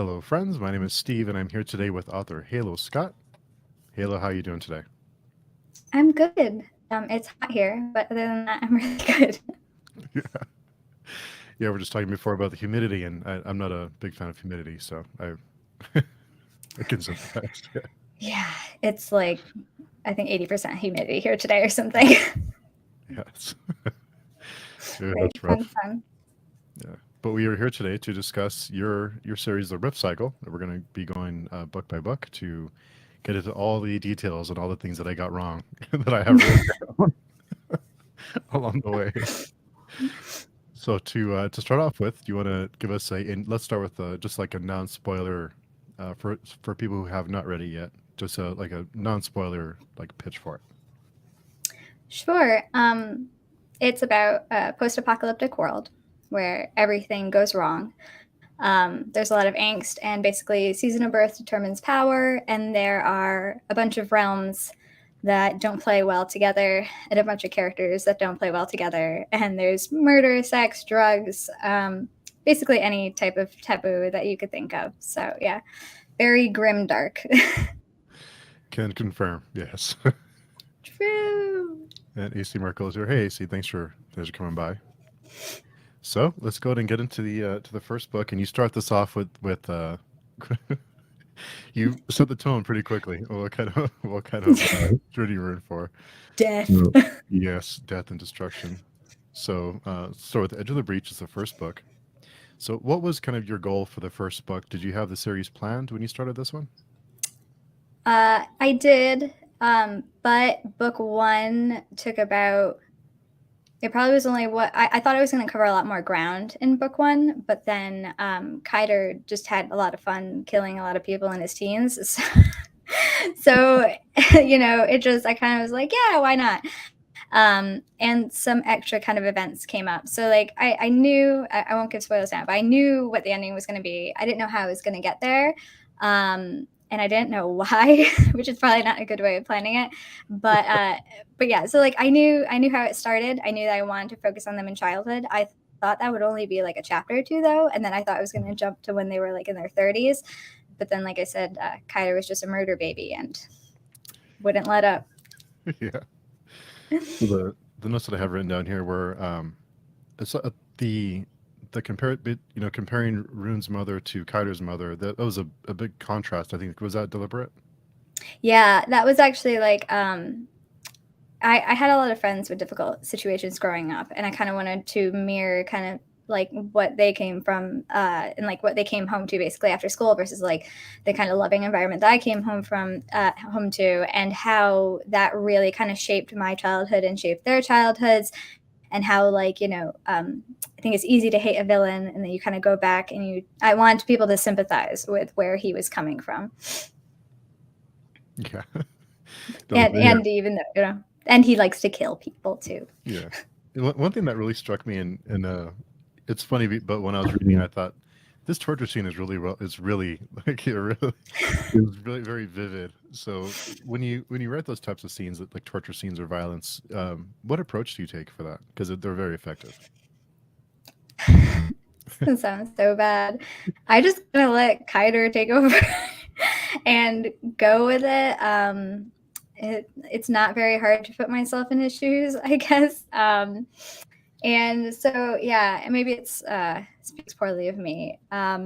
Hello, friends. My name is Steve, and I'm here today with author Halo Scot. Halo, how are you doing today? I'm good. It's hot here, but other than that, I'm really good. Yeah, yeah. We're just talking before about the humidity, and I'm not a big fan of humidity, so I I can sympathize. Yeah, Yeah, it's like I think 80% humidity here today or something. yes, yeah, Right, that's fun, rough. fun. Yeah, but we are here today to discuss your series, The Rip Cycle. We're going to be going book by book to get into all the details and all the things that I got wrong that I have written down along the way. So to start off with, do you want to give us a? And let's start with just like a non-spoiler for people who have not read it yet. Just like a non-spoiler like pitch for it. Sure. It's about a post-apocalyptic world where everything goes wrong. There's a lot of angst, and basically, season of birth determines power, and there are a bunch of realms that don't play well together, and a bunch of characters that don't play well together. And there's murder, sex, drugs, basically any type of taboo that you could think of. So, yeah, very grim dark. Can confirm, yes. True. And AC Merkel is here. Hey AC, thanks for coming by. So let's go ahead and get into the to the first book, and you start this off with you set the tone pretty quickly. What kind of journey you're in for? Death. So, yes, death and destruction. So start with Edge of the Breach is the first book. So, what was kind of your goal for the first book? Did you have the series planned when you started this one? I did, but book one took about. It probably was only what I thought I was going to cover a lot more ground in book one, but then Kiter just had a lot of fun killing a lot of people in his teens. So it just, I kind of was like, yeah, why not? And some extra kind of events came up. So like I knew, I won't give spoilers now, but I knew what the ending was going to be. I didn't know how I was going to get there. And I didn't know why, which is probably not a good way of planning it. But yeah, so like I knew how it started. I knew that I wanted to focus on them in childhood. I thought that would only be like a chapter or two though, and then I thought I was going to jump to when they were like in their 30s. But then, like I said, Kyler was just a murder baby and wouldn't let up. Yeah. So the notes that I have written down here were it's the comparing Rune's mother to Kiter's mother. That was a big contrast. I think was that deliberate? Yeah, that was actually like I had a lot of friends with difficult situations growing up, and I kind of wanted to mirror kind of like what they came from and like what they came home to basically after school versus like the kind of loving environment that I came home to, and how that really kind of shaped my childhood and shaped their childhoods, and how like I think it's easy to hate a villain, and then you kind of go back and I want people to sympathize with where he was coming from. Yeah. Yeah. And even though and he likes to kill people too. Yeah. One thing that really struck me, and it's funny, but when I was reading, I thought this torture scene is really well. It's really like it was really very vivid. So when you write those types of scenes, like torture scenes or violence, what approach do you take for that? Because they're very effective. This sounds so bad. I just gonna let Kiter take over and go with it. It's not very hard to put myself in his shoes, I guess. And so yeah, maybe it's speaks poorly of me. I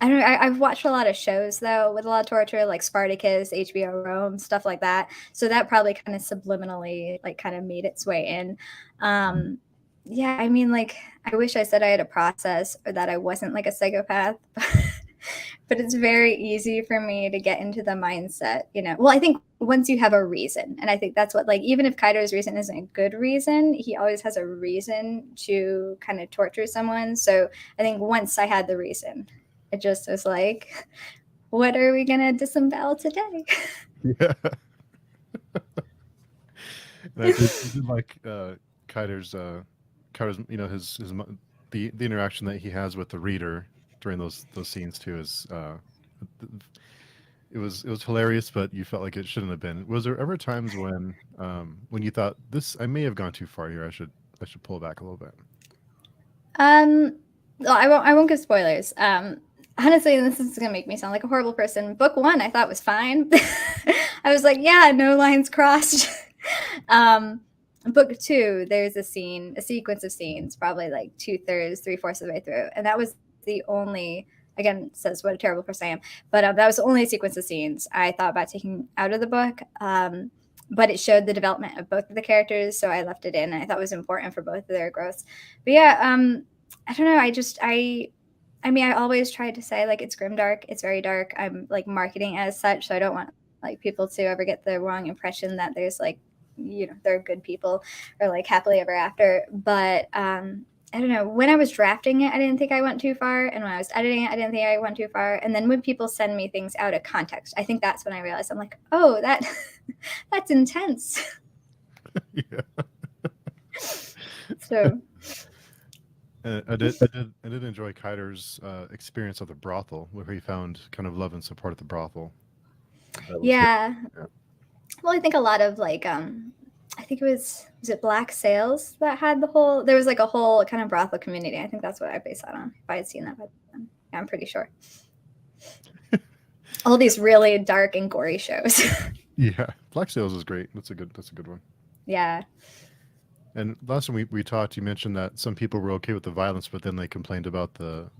don't know. I've watched a lot of shows though with a lot of torture, like Spartacus, HBO Rome, stuff like that. So that probably kind of subliminally, like, kind of made its way in. Um, yeah, I mean, like, I wish I said I had a process or that I wasn't like a psychopath, but it's very easy for me to get into the mindset. Well, I think once you have a reason, and I think that's what, like, even if Kaido's reason isn't a good reason, he always has a reason to kind of torture someone. So I think once I had the reason, it just was like, what are we gonna disembowel today? Yeah. And I did like Kiter's the interaction that he has with the reader during those scenes too is it was hilarious, but you felt like it shouldn't have been. Was there ever times when you thought this I may have gone too far here? I should pull back a little bit. Well, I won't give spoilers. honestly, and this is going to make me sound like a horrible person, book 1 I thought was fine. I was like, yeah, no lines crossed. Book 2, there's a sequence of scenes, probably like 2/3, 3/4 of the way through, and that was the only, again, says what a terrible person I am, but that was the only sequence of scenes I thought about taking out of the book. But it showed the development of both of the characters, so I left it in, and I thought it was important for both of their growths. But yeah, I don't know. I mean, I always tried to say like it's grimdark. It's very dark. I'm like marketing as such, so I don't want like people to ever get the wrong impression that there's like, they're good people or like happily ever after. But I don't know. When I was drafting it, I didn't think I went too far, and when I was editing it, I didn't think I went too far. And then when people send me things out of context, I think that's when I realized I'm like, oh, that's intense. Yeah. So I did enjoy Kiter's experience of the brothel, where he found kind of love and support at the brothel. That was good. yeah. Yeah. Well, I think a lot of like I think it was it Black Sails that had there was like a whole kind of brothel community. I think that's what I based that on. If I had seen that by then. Yeah, I'm pretty sure. All these really dark and gory shows. Yeah, Black Sails is great. That's a good one. Yeah. And last time we talked, you mentioned that some people were okay with the violence, but then they complained about the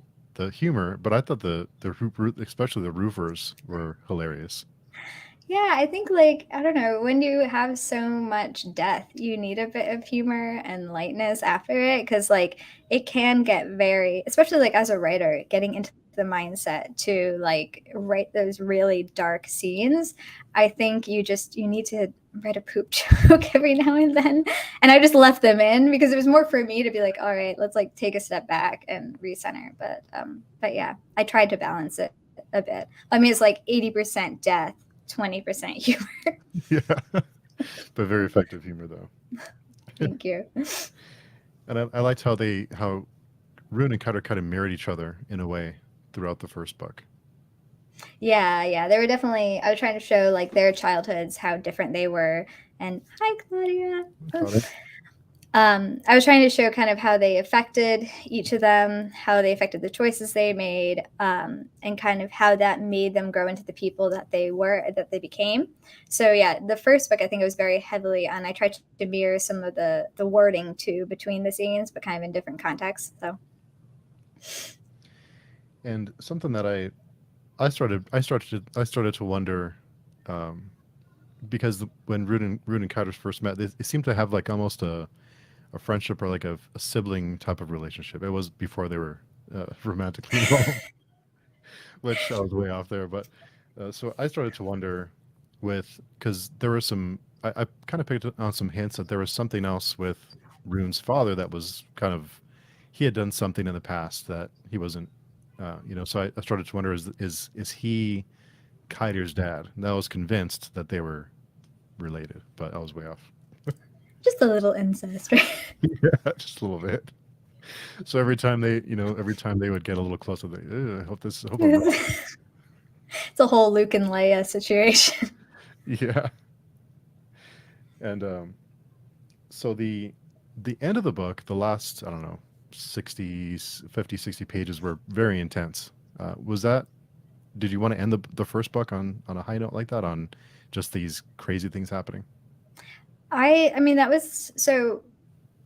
humor. But I thought especially the roofers were hilarious. Yeah, I think like I don't know, when you have so much death, you need a bit of humor and lightness after it because like it can get very, especially like as a writer, getting into the mindset to like write those really dark scenes. I think you need to write a poop joke every now and then. And I just left them in because it was more for me to be like, all right, let's like take a step back and recenter. But yeah, I tried to balance it a bit. I mean, it's like 80% death, 20% humor. Yeah, but very effective humor though. Thank you. And I liked how Rune and Cutter kind of mirrored each other in a way throughout the first book. Yeah. They were definitely, I was trying to show like their childhoods, how different they were. And hi, Claudia. I was trying to show kind of how they affected each of them, how they affected the choices they made, and kind of how that made them grow into the people that they became. So yeah, the first book I think it was very heavily on. I tried to mirror some of the wording too between the scenes, but kind of in different contexts. So. And something that I started to wonder, um, because when Rune and Cutter first met, they seemed to have like almost a friendship or like a sibling type of relationship. It was before they were romantically involved, which I was way off there. But so I started to wonder because there were I kind of picked on some hints that there was something else with Rune's father that was kind of, he had done something in the past that he wasn't, so I started to wonder, is he Kiter's dad? And I was convinced that they were related, but I was way off. Just a little incest, right? Yeah, just a little bit. So every time they would get a little closer, I hope I'm wrong. It's a whole Luke and Leia situation. Yeah. And so the end of the book, the last, I don't know, 60 pages were very intense. Did you want to end the first book on a high note like that, on just these crazy things happening? I mean, that was so.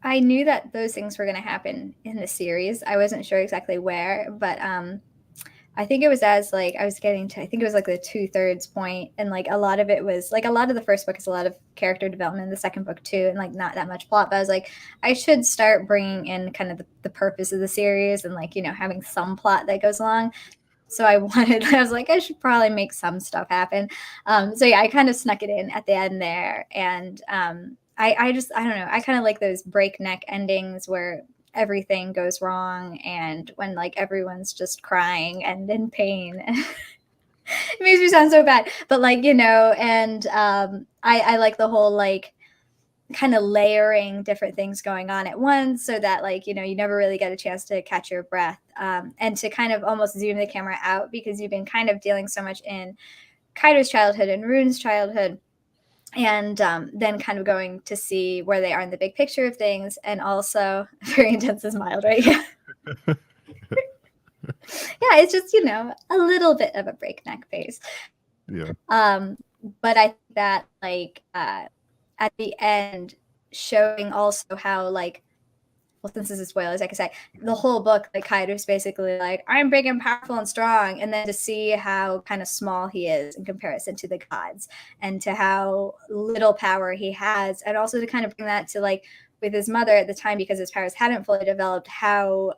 I knew that those things were going to happen in the series. I wasn't sure exactly where, but I think it was as like I was getting to. I think it was like the 2/3 point, and like a lot of it was like a lot of the first book is a lot of character development. The second book too, and like not that much plot. But I was like, I should start bringing in kind of the purpose of the series and like having some plot that goes along. So I was like, I should probably make some stuff happen. So yeah, I kind of snuck it in at the end there. And I don't know, I kind of like those breakneck endings where everything goes wrong and when like everyone's just crying and in pain. It makes me sound so bad, but like, and I like the whole like kind of layering different things going on at once so that like you never really get a chance to catch your breath, and to kind of almost zoom the camera out because you've been kind of dealing so much in Kaido's childhood and Rune's childhood, and then kind of going to see where they are in the big picture of things. And also very intense is mild, right? Yeah. Yeah, it's just, a little bit of a breakneck pace. Yeah. But I think that like at the end, showing also how like, well, since this is spoilers, I can say the whole book, like Kaido's basically like, I'm big and powerful and strong, and then to see how kind of small he is in comparison to the gods, and to how little power he has, and also to kind of bring that to like with his mother at the time, because his powers hadn't fully developed, how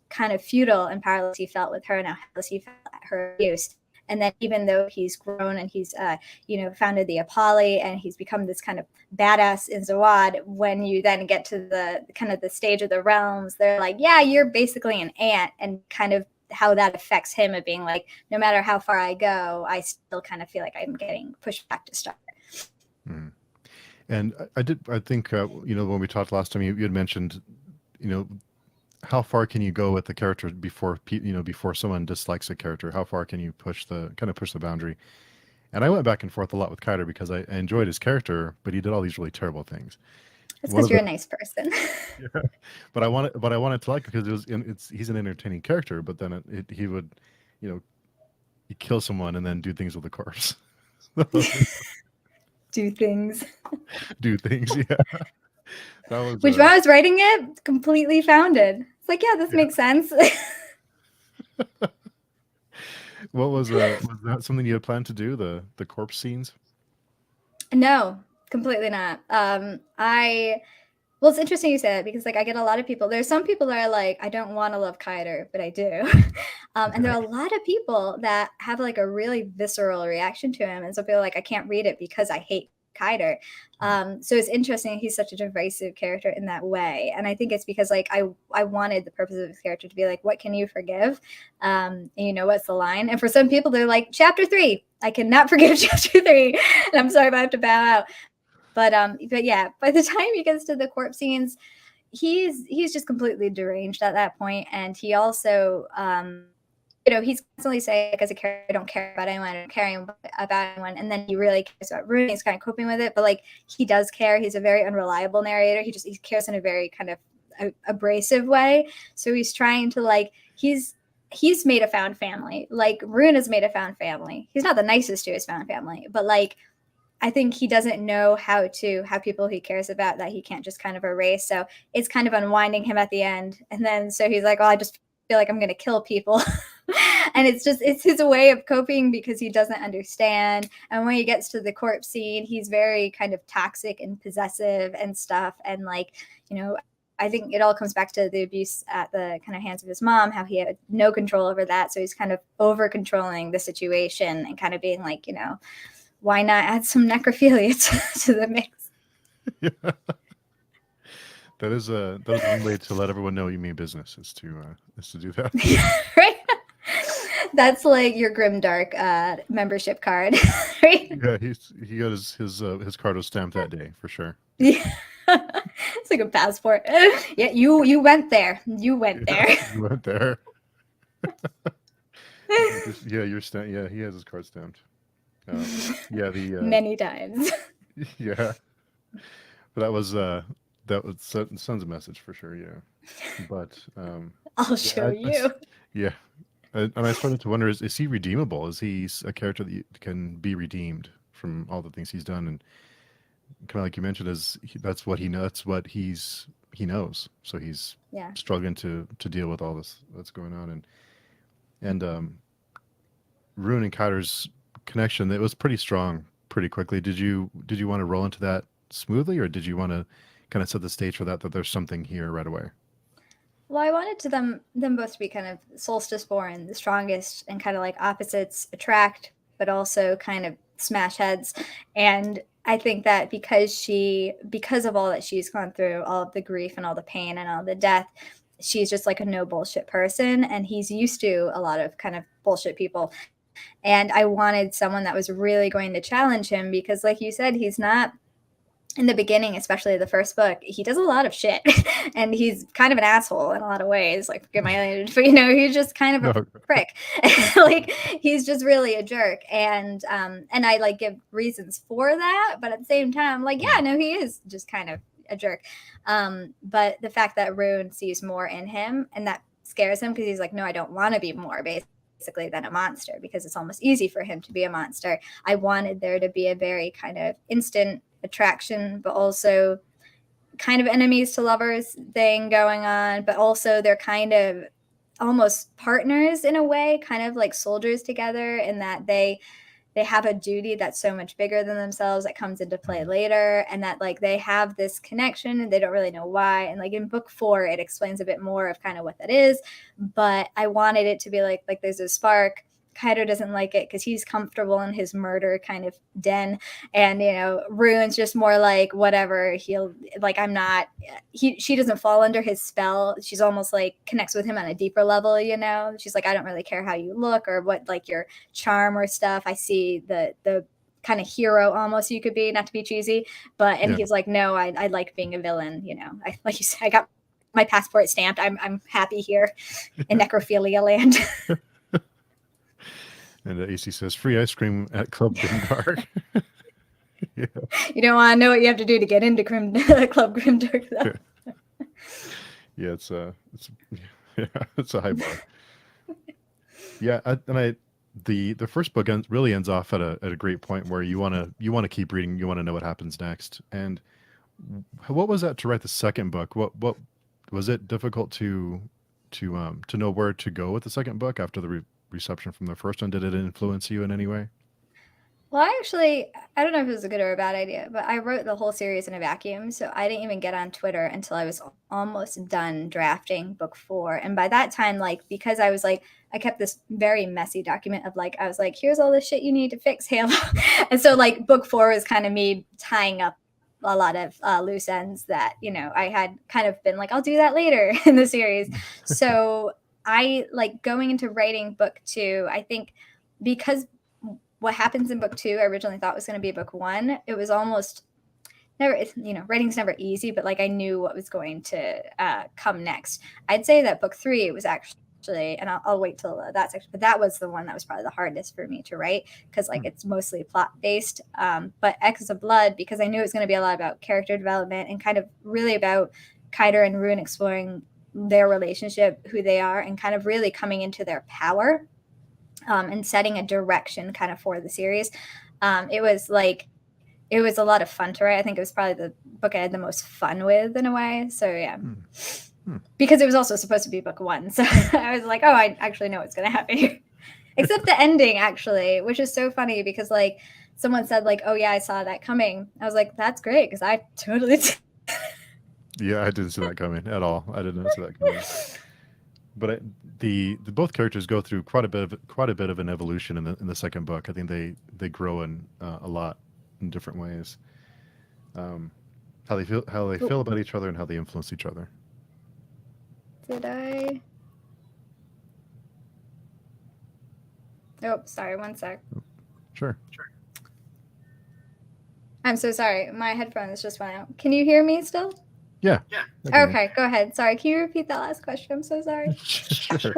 kind of futile and powerless he felt with her, and how helpless he felt at her abuse. And then even though he's grown and he's founded the Apolly, and he's become this kind of badass in Zawad, when you then get to the kind of the stage of the realms, they're like, yeah, you're basically an ant, and kind of how that affects him of being like, no matter how far I go, I still kind of feel like I'm getting pushed back to start. Mm. And I think, when we talked last time, you had mentioned, how far can you go with the character before, before someone dislikes a character? How far can you push the boundary? And I went back and forth a lot with Kaider because I enjoyed his character, but he did all these really terrible things. That's because you're a nice person. Yeah, but I wanted to like it because he's an entertaining character. But then he would, he kill someone and then do things with the corpse. Do things. Do things, yeah. That was Which when I was writing it, completely founded. It's like, yeah, this makes sense. What was that something you had planned to do, the corpse scenes? No, completely not. Well, it's interesting you say that, because like I get a lot of people. There's some people that are like, I don't want to love Kaider, but I do. And there are a lot of people that have like a really visceral reaction to him. And so people are like, I can't read it because I hate Kaider. So it's interesting. He's such a divisive character in that way. And I think it's because like I wanted the purpose of his character to be like, what can you forgive? And what's the line? And for some people, they're like, chapter 3, I cannot forgive chapter 3. And I'm sorry if I have to bow out. But yeah, by the time he gets to the corpse scenes, he's just completely deranged at that point. And he also he's constantly saying, like, as a character, I don't care about anyone, I don't care about anyone. And then he really cares about Rune. He's kind of coping with it, but like he does care. He's a very unreliable narrator. He cares in a very kind of abrasive way. So he's trying to like he's made a found family. Like Rune has made a found family. He's not the nicest to his found family, but like I think he doesn't know how to have people he cares about that he can't just kind of erase. So it's kind of unwinding him at the end. And then so he's like, oh, I just feel like I'm going to kill people. And it's his way of coping because he doesn't understand. And when he gets to the corpse scene, he's very kind of toxic and possessive and stuff. And like, I think it all comes back to the abuse at the kind of hands of his mom, how he had no control over that. So he's kind of over controlling the situation and kind of being like, why not add some necrophilia to the mix? Yeah. That is one way to let everyone know you mean business, is to do that. Right? That's like your Grimdark membership card, right? Yeah, he got his card was stamped that day for sure. Yeah. It's like a passport. Yeah, you went there. You went there. You went there. Yeah, yeah, he has his card stamped. Yeah, many times. Yeah, but that was sends a message for sure. Yeah, but I'll show you. Yeah, and I started to wonder: is he redeemable? Is he a character that can be redeemed from all the things he's done? And kind of like you mentioned, that's what he knows. That's what he knows. So he's struggling to deal with all this that's going on, and Rune and Kaider's connection, it was pretty strong pretty quickly. Did you want to roll into that smoothly, or did you want to kind of set the stage for that there's something here right away? Well, I wanted them both to be kind of solstice born, the strongest, and kind of like opposites attract, but also kind of smash heads. And I think that because of all that she's gone through, all of the grief and all the pain and all the death, she's just like a no bullshit person, and he's used to a lot of kind of bullshit people. And I wanted someone that was really going to challenge him, because like you said, he's not, in the beginning, especially the first book, he does a lot of shit. And he's kind of an asshole in a lot of ways, like forget my language, but he's just kind of a prick. Like he's just really a jerk. And I like give reasons for that, but at the same time, like, yeah, no, he is just kind of a jerk. But the fact that Rune sees more in him, and that's scares him because he's like, no, I don't want to be more basically than a monster, because it's almost easy for him to be a monster. I wanted there to be a very kind of instant attraction, but also kind of enemies to lovers thing going on, but also they're kind of almost partners in a way, kind of like soldiers together, in that they have a duty that's so much bigger than themselves that comes into play later, and that like they have this connection and they don't really know why. And like in book 4 it explains a bit more of kind of what that is, but I wanted it to be like there's a spark. Kaido doesn't like it because he's comfortable in his murder kind of den, and Rune's just more like whatever. He'll like, I'm not. She doesn't fall under his spell. She's almost like connects with him on a deeper level. She's like, I don't really care how you look or what like your charm or stuff. I see the kind of hero almost you could be, not to be cheesy, but he's like, no, I like being a villain. I like you said, I got my passport stamped. I'm happy here in necrophilia land. And AC says, free ice cream at Club Grimdark. Yeah. You don't want to know what you have to do to get into Club Grimdark, though. Yeah, it's a high bar. Yeah, the first book really ends off at a great point where you want to keep reading, you want to know what happens next. And what was that to write the second book? What was it difficult to know where to go with the second book after the reception from the first one? Did it influence you in any way? Well, I don't know if it was a good or a bad idea, but I wrote the whole series in a vacuum. So I didn't even get on Twitter until I was almost done drafting book 4. And by that time, like, because I was like, I kept this very messy document of like, I was like, here's all the shit you need to fix Halo. And so like book 4 was kind of me tying up a lot of loose ends that, I had kind of been like, I'll do that later in the series. So I like going into writing book 2, I think because what happens in book 2, I originally thought was going to be book 1. It was almost never, writing's never easy, but like I knew what was going to come next. I'd say that book 3 was actually, and I'll wait till that section, but that was the one that was probably the hardest for me to write because like it's mostly plot based. But X of Blood, because I knew it was going to be a lot about character development and kind of really about Kaider and Rune exploring their relationship, who they are, and kind of really coming into their power. And setting a direction kind of for the series. It was a lot of fun to write. I think it was probably the book I had the most fun with in a way. So yeah, because it was also supposed to be book 1. So I was like, oh, I actually know what's going to happen here. Except the ending actually, which is so funny because like someone said like, oh yeah, I saw that coming. I was like, that's great because I totally did. Yeah, I didn't see that coming at all. I didn't see that coming. But the both characters go through quite a bit of an evolution in the second book. I think they grow in a lot in different ways. How they feel about each other and how they influence each other. Did I? Oh, sorry. One sec. Sure. I'm so sorry. My headphones just went out. Can you hear me still? Yeah. Okay, go ahead. Sorry. Can you repeat that last question? I'm so sorry. Sure.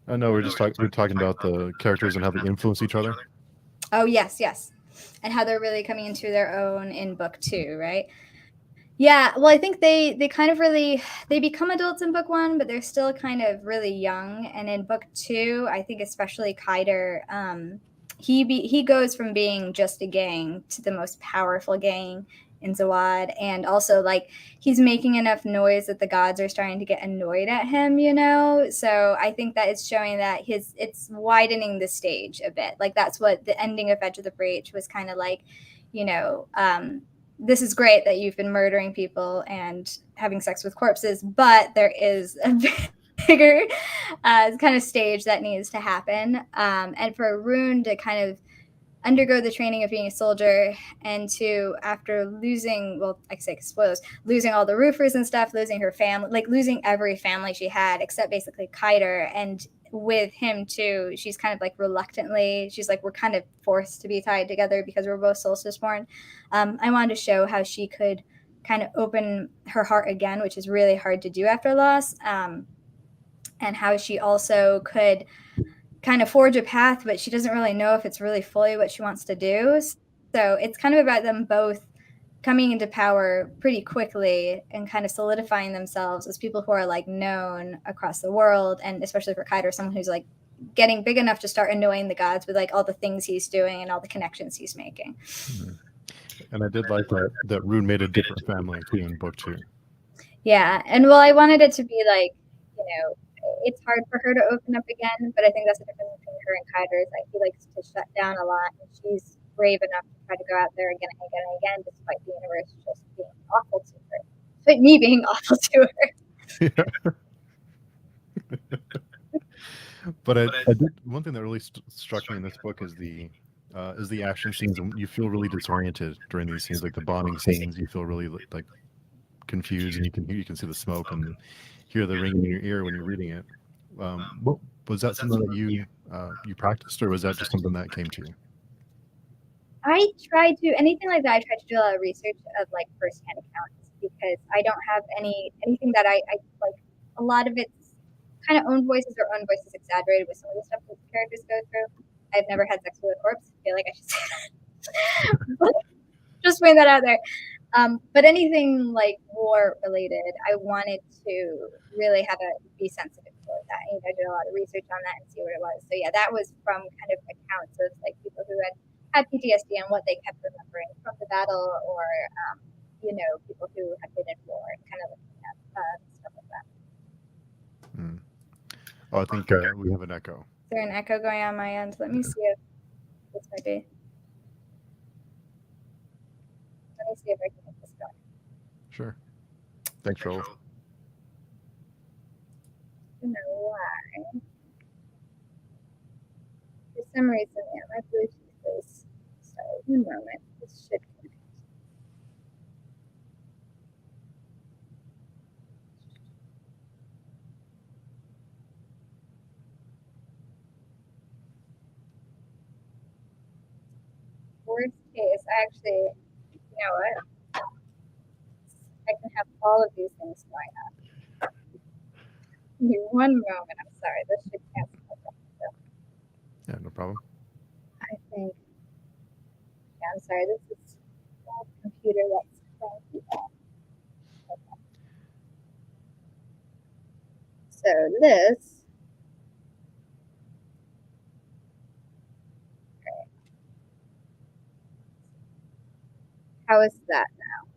I know we're talking about the characters and how they influence each other. Oh, yes. And how they're really coming into their own in book 2, right? Yeah, well, I think they kind of really, they become adults in book 1, but they're still kind of really young. And in book 2, I think especially Kaider, he goes from being just a gang to the most powerful gang in Zawad, and also like he's making enough noise that the gods are starting to get annoyed at him, so I think that it's showing that it's widening the stage a bit. Like that's what the ending of Edge of the Breach was kind of like, this is great that you've been murdering people and having sex with corpses, but there is a bigger kind of stage that needs to happen, and for Rune to kind of undergo the training of being a soldier, and to, after losing, well, I say spoilers, losing all the roofers and stuff, losing her family, like losing every family she had except basically Kaider, and with him too, she's kind of like reluctantly, she's like, we're kind of forced to be tied together because we're both solstice born. I wanted to show how she could kind of open her heart again, which is really hard to do after loss, and how she also could kind of forge a path, but she doesn't really know if it's really fully what she wants to do. So it's kind of about them both coming into power pretty quickly and kind of solidifying themselves as people who are like known across the world, and especially for Kaider, someone who's like getting big enough to start annoying the gods with like all the things he's doing and all the connections he's making. And I did like that Rune made a different family too in book 2. Yeah, and well, I wanted it to be like, you know, it's hard for her to open up again, but I think that's the difference between her and Kaider is that he likes to shut down a lot, and she's brave enough to try to go out there again and again and again, despite the universe just being awful to her, despite me being awful to her. But I did, one thing that really struck me in this book is the action scenes, and you feel really disoriented during these scenes, like the bonding scenes. You feel really like confused, and you can see the smoke and hear the ring in your ear when you're reading it. What, was that something that you practiced, or was that just something that came to you? I tried to anything like that. I tried to do a lot of research of like firsthand accounts because I don't have anything that I like. A lot of it's kind of own voices or own voices exaggerated with some of the stuff that the characters go through. I've never had sex with a corpse. I feel like I should say that. Just putting that out there. But anything like war related, I wanted to really have to be sensitive toward that. You know, I did a lot of research on that and see what it was. So yeah, that was from kind of accounts of like people who had PTSD and what they kept remembering from the battle, or you know, people who had been in war and kind of looking at stuff like that. Oh, I think we have an echo. Is there an echo going on my end? Let me see if this might be. Let me see if I can get this going. Sure. Thanks, Raoul. I don't know why. For some reason, yeah, my Bluetooth is. Sorry, one moment. This should connect. Worst case, actually, you know what? I can have all of these things going on. Give me one moment. I'm sorry. This should cancel out. Yeah, no problem. I think. Yeah, I'm sorry. This is the computer that's trying to do that. Okay. So this. Okay. How is that now?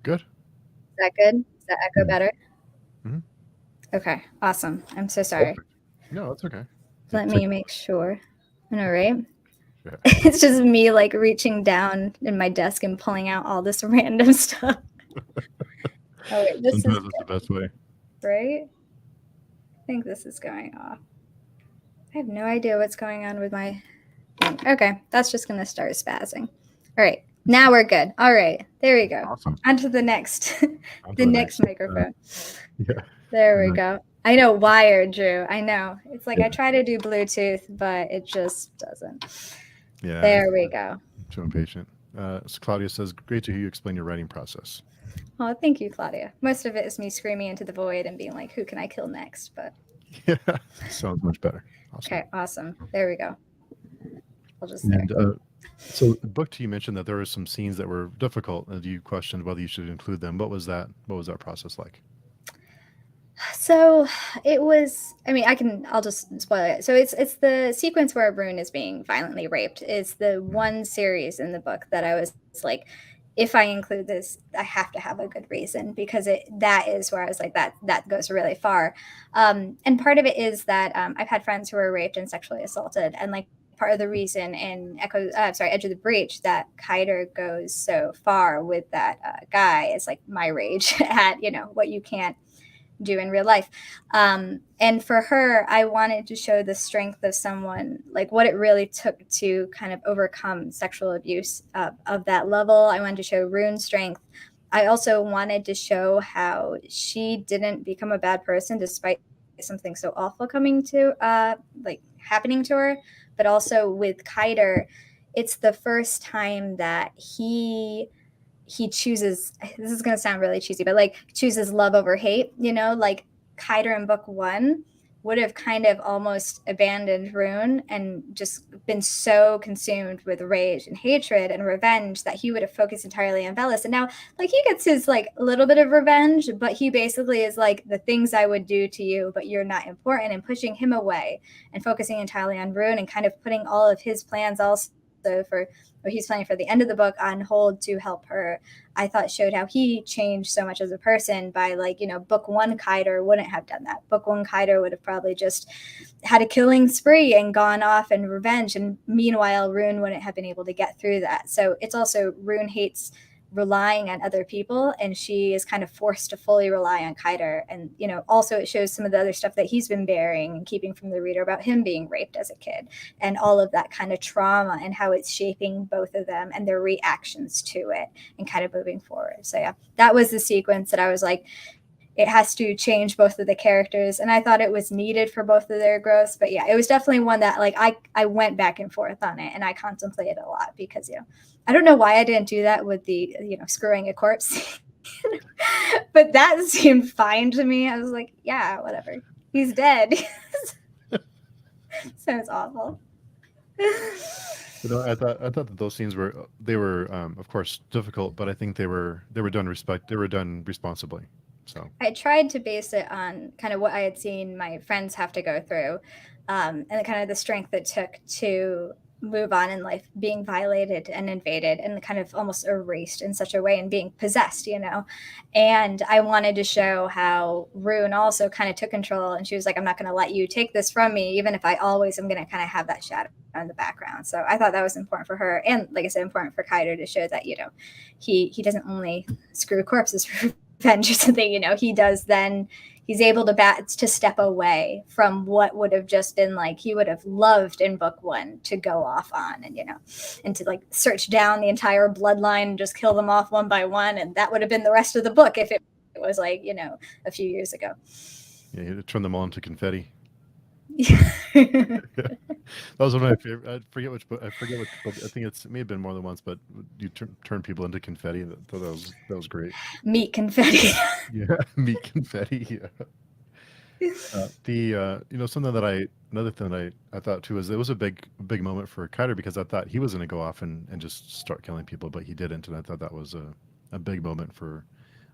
Good. Is that good? Does that echo better? Mm-hmm. Okay, awesome. I'm so sorry. Perfect. No, that's okay. Let me make sure. All right. Yeah. It's just me like reaching down in my desk and pulling out all this random stuff. Oh wait, this Sometimes is it's the best way. right. I think this is going off. I have no idea what's going on with my thing. Okay, that's just gonna start spazzing. All right, now we're good. All right, there we go. Awesome. On to the next, the next microphone. Yeah. There we go. I know, wired, Drew. I know. It's like I try to do Bluetooth, but it just doesn't. Yeah. There we go. Too impatient. So Claudia says, great to hear you explain your writing process. Oh, thank you, Claudia. Most of it is me screaming into the void and being like, who can I kill next? But yeah, sounds much better. Awesome. Okay, awesome. There we go. I'll just so book 2, you mentioned that there were some scenes that were difficult and you questioned whether you should include them. What was that process like? So it was, I mean, I'll just spoil it. So it's the sequence where Rune is being violently raped. It's the one series in the book that I was like, if I include this, I have to have a good reason, because that is where I was like, that goes really far. And part of it is that I've had friends who were raped and sexually assaulted, and like part of the reason in Edge of the Breach, that Kaider goes so far with that guy is like my rage at, you know, what you can't do in real life. And for her, I wanted to show the strength of someone, like what it really took to kind of overcome sexual abuse of that level. I wanted to show Rune's strength. I also wanted to show how she didn't become a bad person despite something so awful happening to her. But also with Kaider, it's the first time that he chooses, this is going to sound really cheesy, but like chooses love over hate, you know, like Kaider in book 1 would have kind of almost abandoned Rune and just been so consumed with rage and hatred and revenge that he would have focused entirely on Velis. And now, like, he gets his like a little bit of revenge, but he basically is like, the things I would do to you, but you're not important, and pushing him away and focusing entirely on Rune and kind of putting all of his plans also for what he's planning for the end of the book on hold to help her. I thought showed how he changed so much as a person by, like, you know, book one Kaider wouldn't have done that. Book one Kaider would have probably just had a killing spree and gone off and revenge. And meanwhile, Rune wouldn't have been able to get through that. So it's also, Rune hates relying on other people, and she is kind of forced to fully rely on Kaider. And, you know, also it shows some of the other stuff that he's been bearing and keeping from the reader about him being raped as a kid, and all of that kind of trauma and how it's shaping both of them and their reactions to it and kind of moving forward. So yeah, that was the sequence that I was like, it has to change both of the characters, and I thought it was needed for both of their growths. But yeah, it was definitely one that, like, I went back and forth on it, and I contemplated a lot because, you know, I don't know why I didn't do that with the, you know, screwing a corpse but that seemed fine to me. I was like, yeah, whatever, he's dead. Sounds awful. You know, I thought that those scenes were of course difficult, but I think they were done responsibly. So I tried to base it on kind of what I had seen my friends have to go through, and kind of the strength it took to move on in life, being violated and invaded and kind of almost erased in such a way, and being possessed, you know. And I wanted to show how Rune also kind of took control, and she was like, I'm not going to let you take this from me, even if I always am going to kind of have that shadow in the background. So I thought that was important for her, and like I said, important for Kaider to show that, you know, he doesn't only screw corpses for revenge or something, you know. He does, then he's able to step away from what would have just been like, he would have loved in book one to go off on, and, you know, and to like search down the entire bloodline and just kill them off one by one, and that would have been the rest of the book if it was like, you know, a few years ago. yeah, you turn them all into confetti. Yeah. That was one of my favorite. I forget which book. I think it may have been more than once, but you turn people into confetti. That was great. Meat confetti. Yeah, meat confetti. Yeah. You know, another thing that I thought too is it was a big moment for Kaider, because I thought he was going to go off and just start killing people, but he didn't, and I thought that was a big moment for,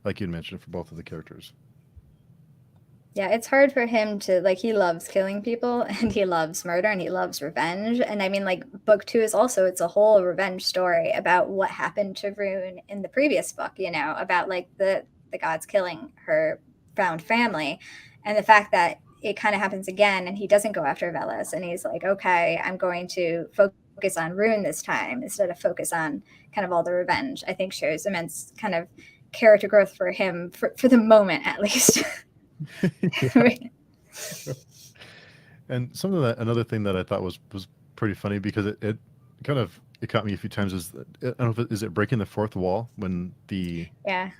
like you mentioned, for both of the characters. Yeah, it's hard for him to, like, he loves killing people and he loves murder and he loves revenge. And I mean, like, book two is also, it's a whole revenge story about what happened to Rune in the previous book, you know, about like the gods killing her found family. And the fact that it kind of happens again and he doesn't go after Velis, and he's like, okay, I'm going to focus on Rune this time instead of focus on kind of all the revenge, I think shows immense kind of character growth for him, for the moment at least. And another thing that I thought was pretty funny, because it kind of, it caught me a few times, is I don't know if is it breaking the fourth wall when the Yeah.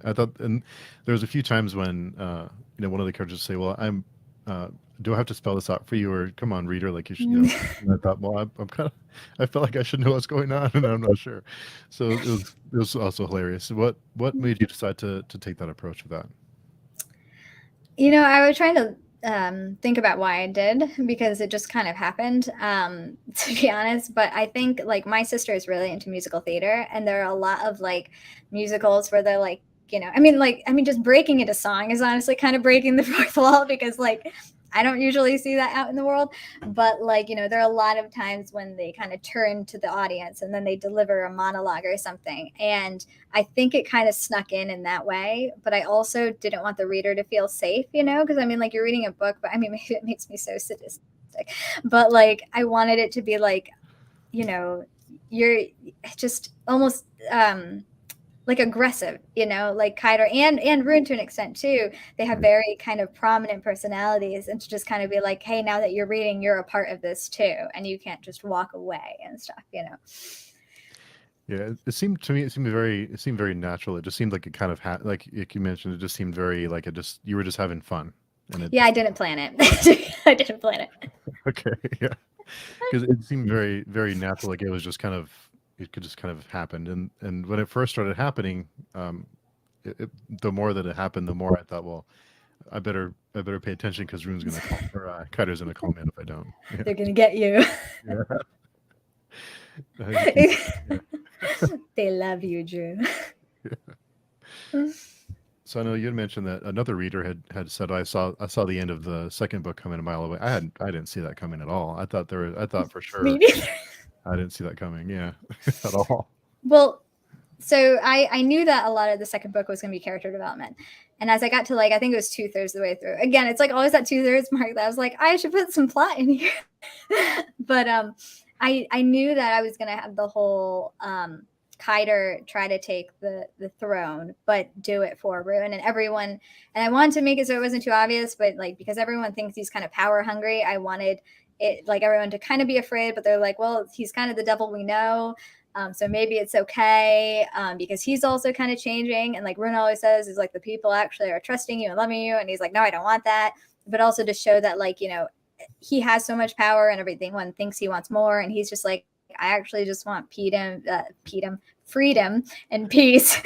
I thought, and there was a few times when you know, one of the characters say, well, I'm do I have to spell this out for you, or come on, reader, like you should, you know. And I thought, well, I'm kind of, I felt like I should know what's going on, and I'm not sure. So it was also hilarious. What made you decide to take that approach with that? You know, I was trying to think about why I did, because it just kind of happened, to be honest. But I think, like, my sister is really into musical theater, and there are a lot of like musicals where they're like, you know, I mean, just breaking into song is honestly kind of breaking the fourth wall, because like I don't usually see that out in the world. But like, you know, there are a lot of times when they kind of turn to the audience and then they deliver a monologue or something. And I think it kind of snuck in that way. But I also didn't want the reader to feel safe, you know, because I mean, like, you're reading a book, but I mean, maybe it makes me so sadistic. But like, I wanted it to be like, you know, you're just almost like aggressive, you know, like Kaider and Rune to an extent too. They have very kind of prominent personalities, and to just kind of be like, hey, now that you're reading, you're a part of this too, and you can't just walk away and stuff, you know. Yeah, it seemed to me, it seemed very natural. It just seemed like it kind of like you mentioned, it just seemed very like, it just, you were just having fun. And yeah, I didn't plan it. I didn't plan it. Okay, yeah, because it seemed very natural. Like it was just kind of, it could just kind of happen. And when it first started happening, the more that it happened, the more I thought, well, I better pay attention because Rune's gonna call, or Kaider's gonna call me in if I don't. Yeah. They're gonna get you. Yeah. Yeah. They love you, Drew. So I know you had mentioned that another reader had said I saw the end of the second book coming a mile away. I didn't see that coming at all. I thought for Me sure neither. I didn't see that coming. Yeah, at all. Well, so I knew that a lot of the second book was going to be character development. And as I got to like, I think it was 2/3 of the way through. Again, it's like always that 2/3 mark that I was like, I should put some plot in here. But I knew that I was going to have the whole Kaider try to take the throne, but do it for Ruin and everyone. And I wanted to make it so it wasn't too obvious, but like because everyone thinks he's kind of power hungry, I wanted it like everyone to kind of be afraid, but they're like, well, he's kind of the devil we know. So maybe it's okay because he's also kind of changing. And like Rune always says, is like the people actually are trusting you and loving you. And he's like, no, I don't want that. But also to show that like, you know, he has so much power and everything. One thinks he wants more. And he's just like, I actually just want freedom and peace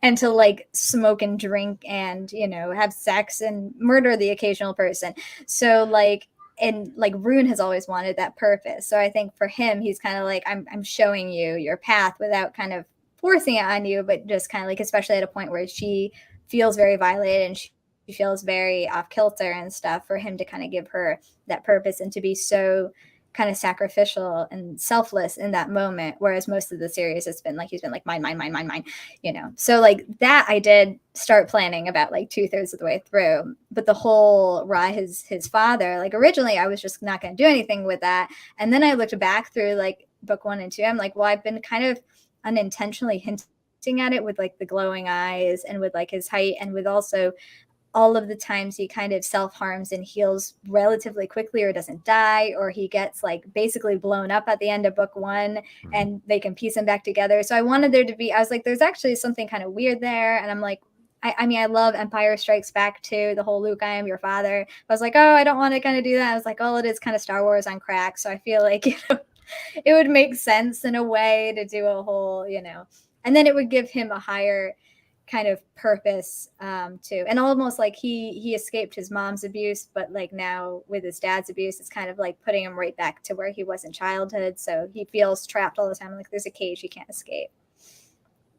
and to like smoke and drink and, you know, have sex and murder the occasional person. So like, and like Rune has always wanted that purpose. So I think for him, he's kind of like, I'm showing you your path without kind of forcing it on you, but just kind of like, especially at a point where she feels very violated and she feels very off kilter and stuff, for him to kind of give her that purpose and to be so kind of sacrificial and selfless in that moment. Whereas most of the series, it's been like, he's been like, mine, you know? So like that I did start planning about like 2/3 of the way through, but the whole his father, like originally I was just not going to do anything with that. And then I looked back through like book 1 and 2. I'm like, well, I've been kind of unintentionally hinting at it with like the glowing eyes and with like his height and with also all of the times he kind of self-harms and heals relatively quickly or doesn't die, or he gets like basically blown up at the end of book 1 and they can piece him back together. So I wanted there to be, I was like, there's actually something kind of weird there. And I'm like, I mean, I love Empire Strikes Back too, the whole Luke, I am your father. I was like, oh, I don't want to kind of do that. I was like, oh, it is kind of Star Wars on crack. So I feel like, you know, it would make sense in a way to do a whole, you know, and then it would give him a higher kind of purpose too, and almost like he escaped his mom's abuse, but like now with his dad's abuse, it's kind of like putting him right back to where he was in childhood. So he feels trapped all the time, like there's a cage he can't escape.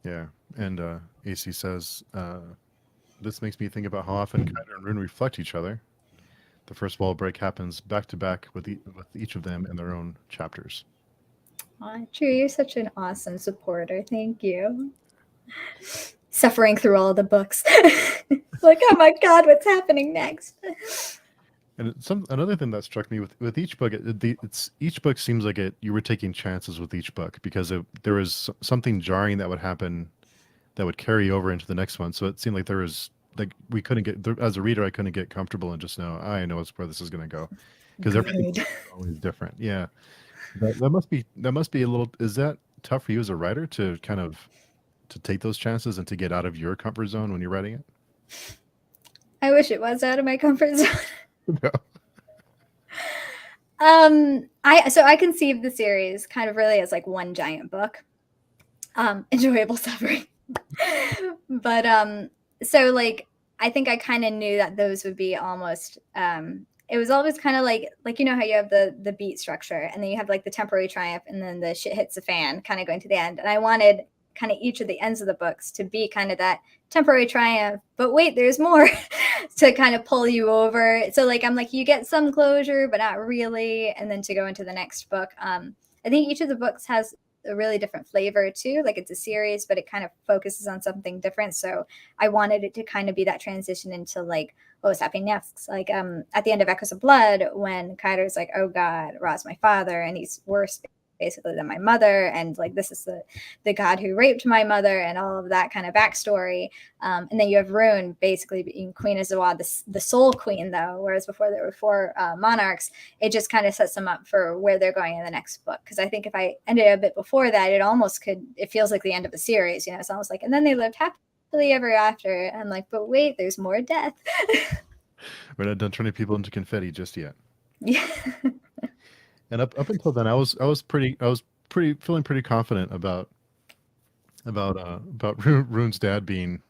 Yeah, and AC says this makes me think about how often Kaider and Rune reflect each other. The first wall break happens back to back with each of them in their own chapters. True, you're such an awesome supporter. Thank you. Suffering through all the books. Like, oh my God, what's happening next? And another thing that struck me with each book, it's each book seems like you were taking chances with each book because there was something jarring that would happen that would carry over into the next one. So it seemed like there was like we couldn't get, as a reader, I couldn't get comfortable and just know I know where this is going to go because everything is always different. Yeah, that must be a little. Is that tough for you as a writer to kind of to take those chances and to get out of your comfort zone when you're writing it? I wish it was out of my comfort zone. No. I conceive the series kind of really as like one giant book. Enjoyable suffering. But so like I think I kind of knew that those would be almost it was always kind of like you know how you have the beat structure and then you have like the temporary triumph and then the shit hits the fan kind of going to the end. And I wanted kind of each of the ends of the books to be kind of that temporary triumph, but wait, there's more to kind of pull you over. So like I'm like, you get some closure but not really, and then to go into the next book. I think each of the books has a really different flavor too. Like it's a series, but it kind of focuses on something different. So I wanted it to kind of be that transition into like what was happening next. Like at the end of Echoes of Blood, when Kaider's like, oh God, Ra's my father, and he's worse basically than my mother, and like this is the god who raped my mother, and all of that kind of backstory. And then you have Rune basically being Queen of Zawad, the soul queen though, whereas before there were 4 monarchs. It just kind of sets them up for where they're going in the next book. Because I think if I ended a bit before that, it feels like the end of the series. You know, it's almost like, and then they lived happily ever after. I'm like, but wait, there's more death. We're not done turning people into confetti just yet. Yeah. And up until then, I was feeling pretty confident about about Rune's dad being.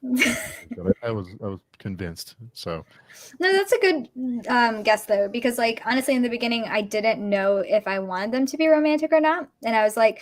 I was convinced. So No, that's a good guess though, because like honestly, in the beginning, I didn't know if I wanted them to be romantic or not, and I was like,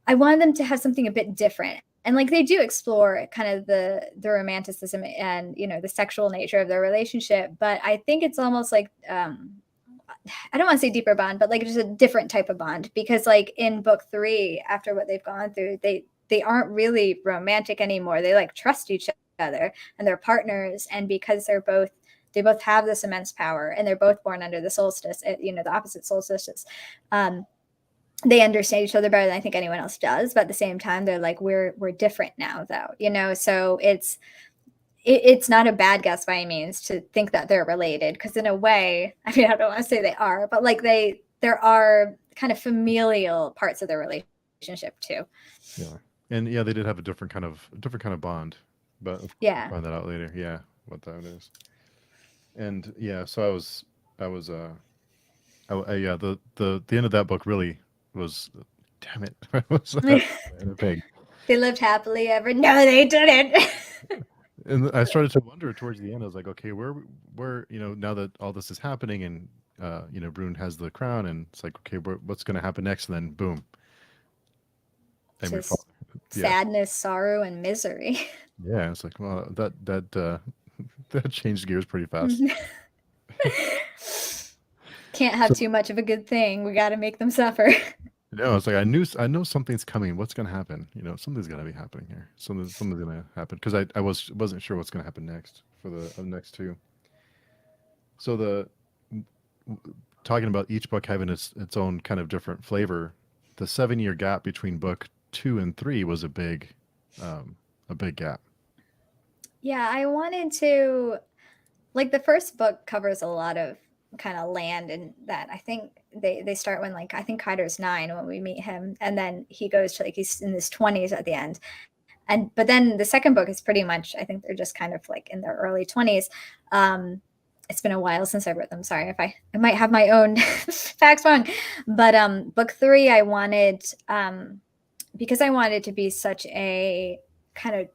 I wanted them to have something a bit different. And like they do explore kind of the romanticism and the sexual nature of their relationship, but I think it's almost like I don't want to say deeper bond, but like just a different type of bond because like in book 3, after what they've gone through, they aren't really romantic anymore. They like trust each other and they're partners, and because they both have this immense power and they're both born under the solstice, the opposite solstices. They understand each other better than I think anyone else does, but at the same time they're like we're different now though. So it's not a bad guess by any means to think that they're related, because in a way, I mean, I don't want to say they are, but like there are kind of familial parts of their relationship too. yeah, and yeah, they did have a different kind of bond, but we'll Yeah. find that out later. Yeah, what that is. And yeah, so I was yeah, the end of that book really was, damn it, was a pig. They lived happily ever. No, they didn't. And I started to wonder towards the end. I was like, okay, where now that all this is happening and Brune has the crown, and it's like, okay, what's going to happen next? And then boom, Emery fall. Just Yeah, sadness, sorrow, and misery. yeah. It's like, well, that changed gears pretty fast. Can't have So too much of a good thing. We got to make them suffer. no, it's like I know something's coming. What's going to happen? Something's got to be happening here. Something's going to happen because I wasn't sure what's going to happen next for the next two. So talking about each book having its own kind of different flavor, the 7 year gap between book 2 and 3 was a big gap. Yeah, I wanted to like the first book covers a lot of kind of land, and that I think they start when like I think Kaider's 9 when we meet him, and then he goes to like he's in his 20s at the end. And but then the second book is pretty much I think they're just kind of like in their early 20s. It's been a while since I wrote them. Sorry if I might have my own facts wrong. But book 3 I wanted because I wanted to be such a kind of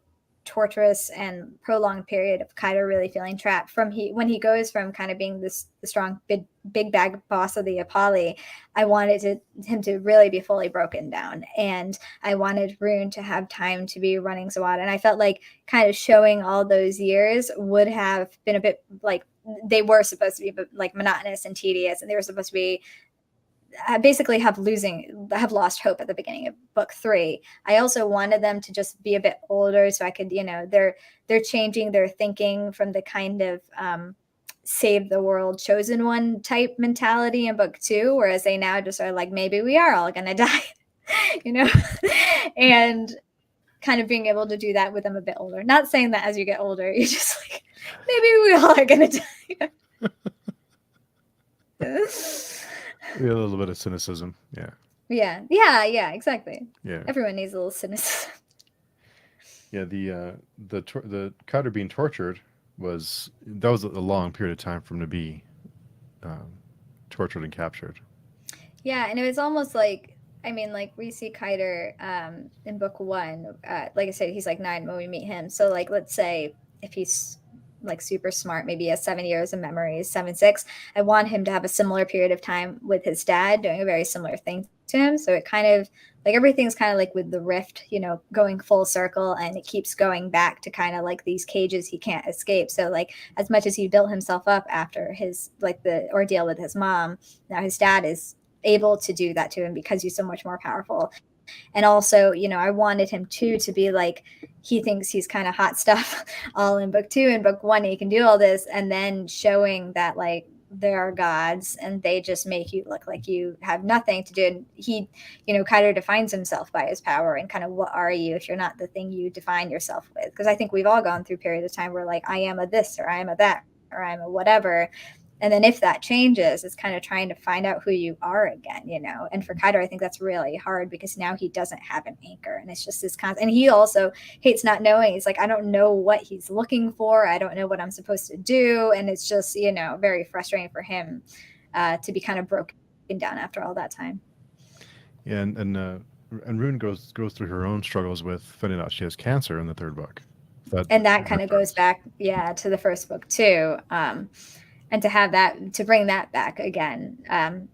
torturous and prolonged period of Kaido really feeling trapped from when he goes from kind of being the strong big bag boss of the Apolli. I wanted him to really be fully broken down, and I wanted Rune to have time to be running Zawada, and I felt like kind of showing all those years would have been a bit like they were supposed to be like monotonous and tedious, and they were supposed to be basically have lost hope at the beginning of book 3. I also wanted them to just be a bit older so I could, they're changing their thinking from the kind of save the world chosen one type mentality in book 2, whereas they now just are like, maybe we are all gonna die, and kind of being able to do that with them a bit older. Not saying that as you get older, you're just like, maybe we all are gonna die. Yeah, a little bit of cynicism. Yeah. Yeah, exactly. Yeah. Everyone needs a little cynicism. Yeah. The Cutter being tortured that was a long period of time for him to be um, tortured and captured. Yeah, and it was almost like, I mean, like we see Kiter in book 1. Like I said, he's like 9 when we meet him. So, like, let's say if he's like super smart, maybe he has 7 years of memories, 7-6. I want him to have a similar period of time with his dad doing a very similar thing to him. So it kind of like everything's kind of like with the rift, going full circle, and it keeps going back to kind of like these cages he can't escape. So like as much as he built himself up after his like the ordeal with his mom, now his dad is able to do that to him because he's so much more powerful. And also, I wanted him too to be like, he thinks he's kind of hot stuff all in book 2 and book 1. He can do all this, and then showing that like there are gods and they just make you look like you have nothing to do. And he, kind of defines himself by his power, and kind of what are you if you're not the thing you define yourself with? Because I think we've all gone through periods of time where like I am a this or I am a that or I'm a whatever. And then if that changes, it's kind of trying to find out who you are again, And for Kaido, I think that's really hard because now he doesn't have an anchor, and it's just this constant. And he also hates not knowing. He's like, I don't know what he's looking for. I don't know what I'm supposed to do. And it's just, very frustrating for him to be kind of broken down after all that time. Yeah, and and Rune goes through her own struggles with finding out she has cancer in the third book. That And that kind that of goes starts. back, yeah, to the first book too. And to have that, to bring that back again,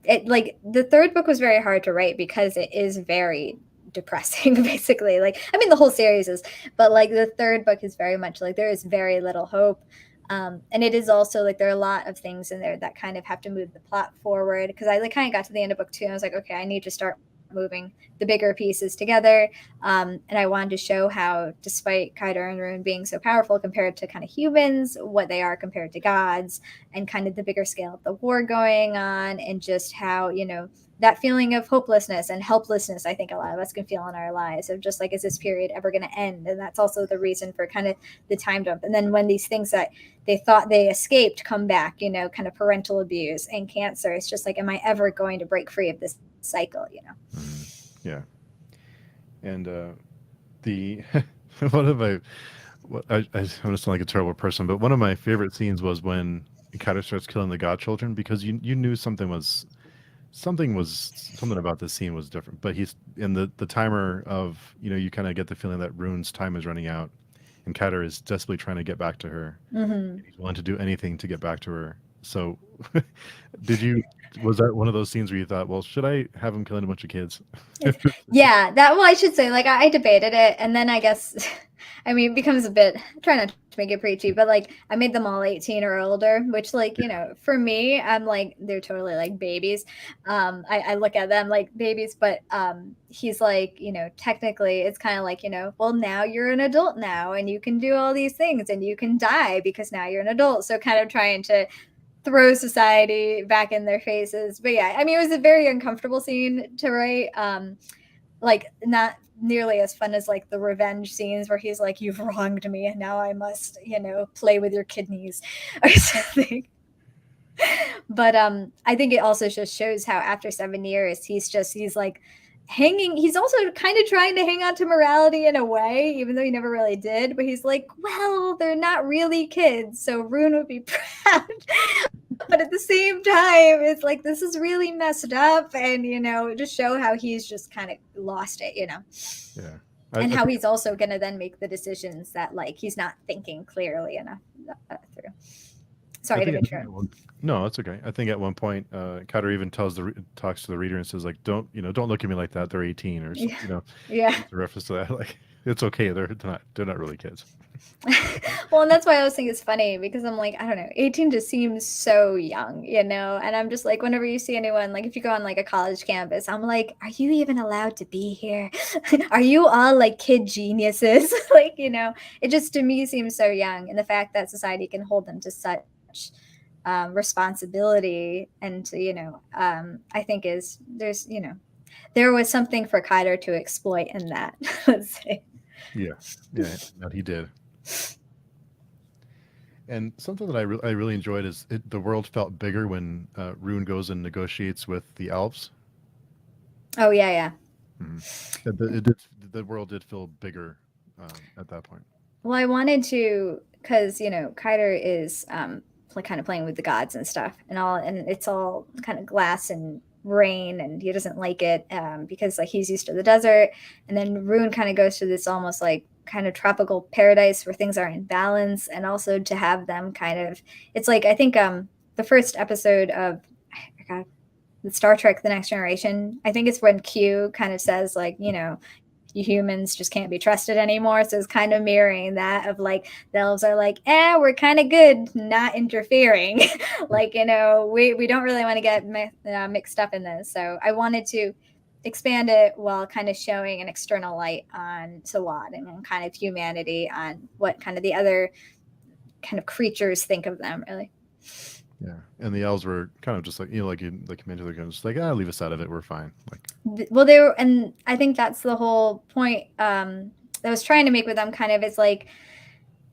it, like, the third book was very hard to write because it is very depressing basically. Like, I mean, the whole series is, but like the third book is very much like there is very little hope. And it is also like there are a lot of things in there that kind of have to move the plot forward, because I like kind of got to the end of book two and I was like, okay, I need to start moving the bigger pieces together. And I wanted to show how, despite Kaido and Rune being so powerful compared to kind of humans, what they are compared to gods, and kind of the bigger scale of the war going on, and just how, that feeling of hopelessness and helplessness, I think a lot of us can feel in our lives, of just like, is this period ever going to end? And that's also the reason for kind of the time jump. And then when these things that they thought they escaped come back, kind of parental abuse and cancer, it's just like, am I ever going to break free of this cycle? Mhm. Yeah, and the one of my I'm gonna sound like a terrible person, but one of my favorite scenes was when Kaido starts killing the godchildren, because you knew something about this scene was different. But he's in the timer of, you kind of get the feeling that Rune's time is running out, and Kaido is desperately trying to get back to her. Mm-hmm. He's willing to do anything to get back to her. So, did you was that one of those scenes where you thought, well, should I have him killing a bunch of kids? Yeah, well, I should say, like, I debated it, and then I guess, I mean, it becomes a bit, try not to make it preachy, but like, I made them all 18 or older, which, like, for me, I'm like, they're totally like babies. I look at them like babies, but he's like, technically, it's kind of like, well, now you're an adult now, and you can do all these things, and you can die because now you're an adult. So, kind of trying to throw society back in their faces. But yeah, I mean, it was a very uncomfortable scene to write. Like, not nearly as fun as like the revenge scenes where he's like, "You've wronged me, and now I must, play with your kidneys," or something. But I think it also just shows how after 7 years, he's like hanging. He's also kind of trying to hang on to morality in a way, even though he never really did. But he's like, well, they're not really kids, so Rune would be proud. But at the same time, it's like, this is really messed up, and just show how he's just kind of lost it. Yeah, And I how think he's also going to then make the decisions that, like, he's not thinking clearly enough through. I Sorry to think interrupt. no, that's okay. I think at one point, Cutter even talks to the reader and says, like, don't look at me like that. They're 18, or Yeah. Yeah. it's a reference to that. Like, it's okay. They're not really kids. Well, and that's why I was thinking it's funny, because I'm like, I don't know, 18 just seems so young, and I'm just like, whenever you see anyone, like, if you go on like a college campus, I'm like, are you even allowed to be here? Are you all like kid geniuses? Like, it just, to me, seems so young. And the fact that society can hold them to such responsibility, and to, I think there was something for Kaido to exploit in that. Let's say. Yeah, yeah, that he did. And something that I really enjoyed is the world felt bigger when Rune goes and negotiates with the elves. Oh yeah, yeah. Mhm. The world did feel bigger at that point. Well, I wanted to, because Kaider is like kind of playing with the gods and stuff, and all, and it's all kind of glass and rain, and he doesn't like it, because like he's used to the desert. And then Rune kind of goes to this almost like kind of tropical paradise where things are in balance, and also to have them kind of, it's like, I think the first episode of, I got the Star Trek The Next Generation, I think it's when Q kind of says, like, you humans just can't be trusted anymore. So it's kind of mirroring that, of like, the elves are like, we're kind of good not interfering. Like, we don't really want to get mixed up in this. So I wanted to expand it while kind of showing an external light on Sawad and kind of humanity, on what kind of the other kind of creatures think of them, really. Yeah, and the elves were kind of just like, like you mentioned, they're kind of just like, leave us out of it. We're fine. Like, Well, they were, and I think that's the whole point I was trying to make with them. Kind of, is like,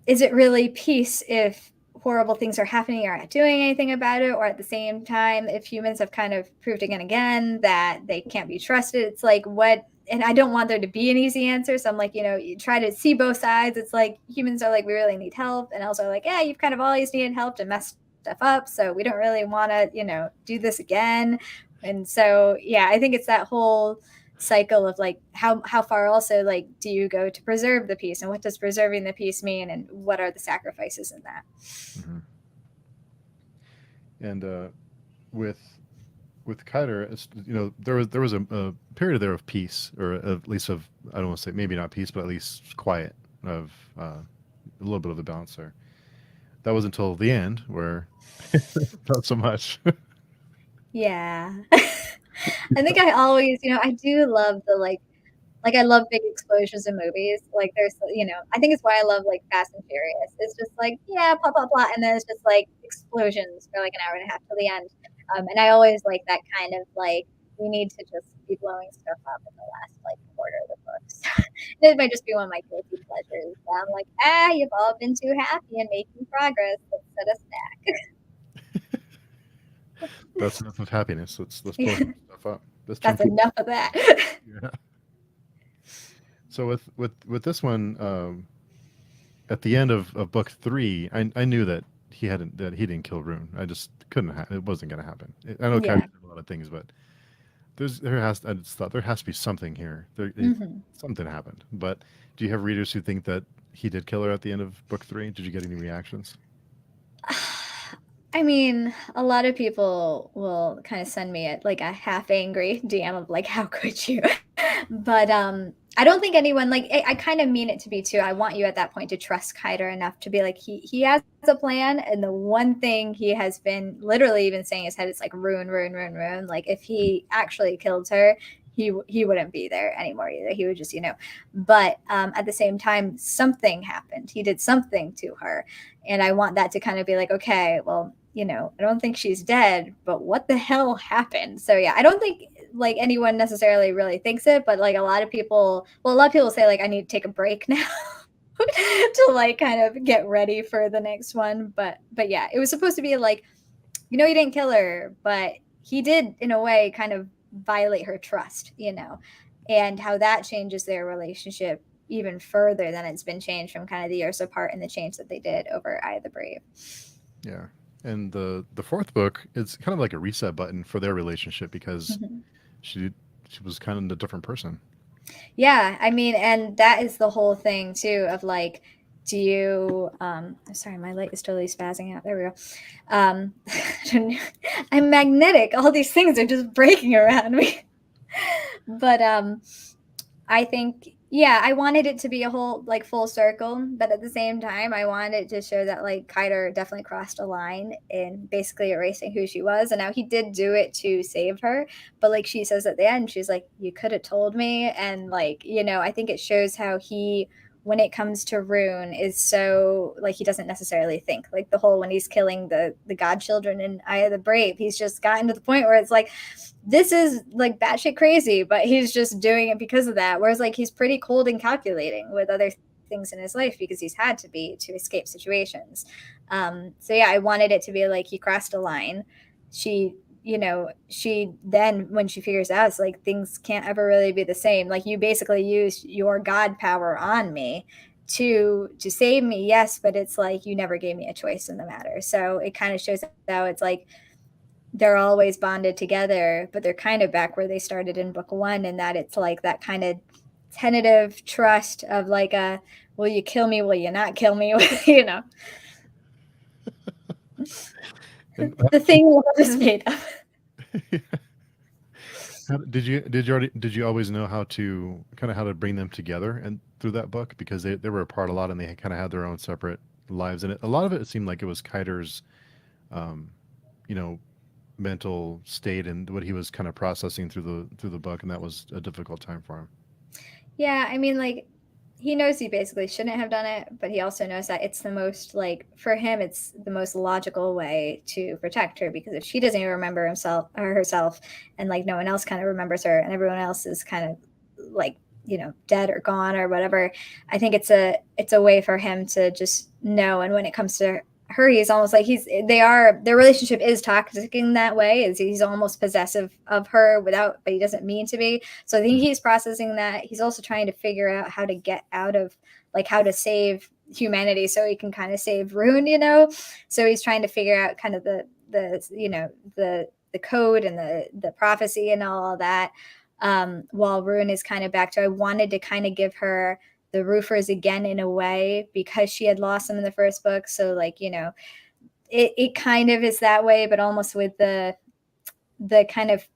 is it really peace if horrible things are happening, you're not doing anything about it? Or at the same time, if humans have kind of proved again and again that they can't be trusted, it's like, what? And I don't want there to be an easy answer, so I'm like, you try to see both sides. It's like, humans are like, we really need help, and also like, you've kind of always needed help to mess stuff up, so we don't really want to do this again. And so, yeah, I think it's that whole cycle of like how far also like do you go to preserve the peace, and what does preserving the peace mean, and what are the sacrifices in that. Hmm. And with Kiter, there was a period there of peace, or at least of, I don't want to say maybe not peace, but at least quiet, of a little bit of a balance there. That was until the end where not so much. Yeah. I think I always, I do love the like I love big explosions in movies. Like there's, I think it's why I love like Fast and Furious. It's just like, yeah, blah blah blah, and then it's just like explosions for like an hour and a half till the end. And I always like that kind of like we need to just be blowing stuff up in the last like quarter of the books. It might just be one of my guilty pleasures. I'm like, you've all been too happy and making progress. Let's set us back. That's enough of happiness. Let's blow some stuff up. Let's turn That's people. enough of that. Yeah. So with this one, at the end of book three, I knew that he didn't kill Rune. I just couldn't. It wasn't going to happen. I know Kyle Yeah. did a lot of things, but I just thought there has to be something here. Hmm. Something happened. But do you have readers who think that he did kill her at the end of book three? Did you get any reactions? I mean, a lot of people will kind of send me like a half angry DM of like, how could you? But I don't think anyone like I kind of mean it to be too. I want you at that point to trust Kiter enough to be like he has a plan, and the one thing he has been literally even saying in his head is like ruin, ruin, ruin, ruin. Like if he actually killed her, he wouldn't be there anymore either. He would just, But at the same time, something happened. He did something to her, and I want that to kind of be like, okay, well, I don't think she's dead, but what the hell happened? So yeah, I don't think like anyone necessarily really thinks it, but like a lot of people say like I need to take a break now to like kind of get ready for the next one. But yeah, it was supposed to be like, he didn't kill her, but he did in a way kind of violate her trust, and how that changes their relationship even further than it's been changed from kind of the years apart and the change that they did over Eye of the Brave. Yeah. And the fourth book, it's kind of like a reset button for their relationship because Mm-hmm. she she was kind of a different person. Yeah, I mean, and that is the whole thing too of like, do you sorry, my light is totally spazzing out. There we go. Um I'm magnetic. All these things are just breaking around me. But I think, yeah, I wanted it to be a whole like full circle, but at the same time, I wanted to show that like Kiter definitely crossed a line in basically erasing who she was. And now he did do it to save her, but like she says at the end, she's like, "You could have told me." And like, I think it shows how he, when it comes to Rune, is so like he doesn't necessarily think like the whole when he's killing the godchildren in Eye of the Brave, he's just gotten to the point where it's like this is like batshit crazy, but he's just doing it because of that. Whereas like he's pretty cold and calculating with other things in his life because he's had to be to escape situations. So yeah, I wanted it to be like he crossed a line. She, she then when she figures out, it's like things can't ever really be the same. Like you basically used your God power on me to save me, yes, but it's like you never gave me a choice in the matter. So it kind of shows how it's like they're always bonded together, but they're kind of back where they started in book one, and that it's like that kind of tentative trust of like a, will you kill me? Will you not kill me? And The thing love is made of. did you always know how to kind of how to bring them together and through that book because they were apart a lot and they kind of had their own separate lives in it. A lot of it seemed like it was Kiter's, um, you know, mental state and what he was kind of processing through the book, and that was a difficult time for him. Yeah, I mean, like, he knows he basically shouldn't have done it, but he also knows that it's the most, like, for him, it's the most logical way to protect her because if she doesn't even remember himself or herself, and like no one else kind of remembers her, and everyone else is kind of like, dead or gone or whatever, I think it's a way for him to just know. And when it comes to her, he's almost like their relationship is toxic in that way, is he's almost possessive of her without, but he doesn't mean to be. So I think he's processing that. He's also trying to figure out how to get out of, like, how to save humanity so he can kind of save Rune. So he's trying to figure out kind of the code and the prophecy and all of that. while Rune is kind of back to. I wanted to kind of give her the roofers again in a way because she had lost them in the first book. So like, you know, it kind of is that way, but almost with the kind of,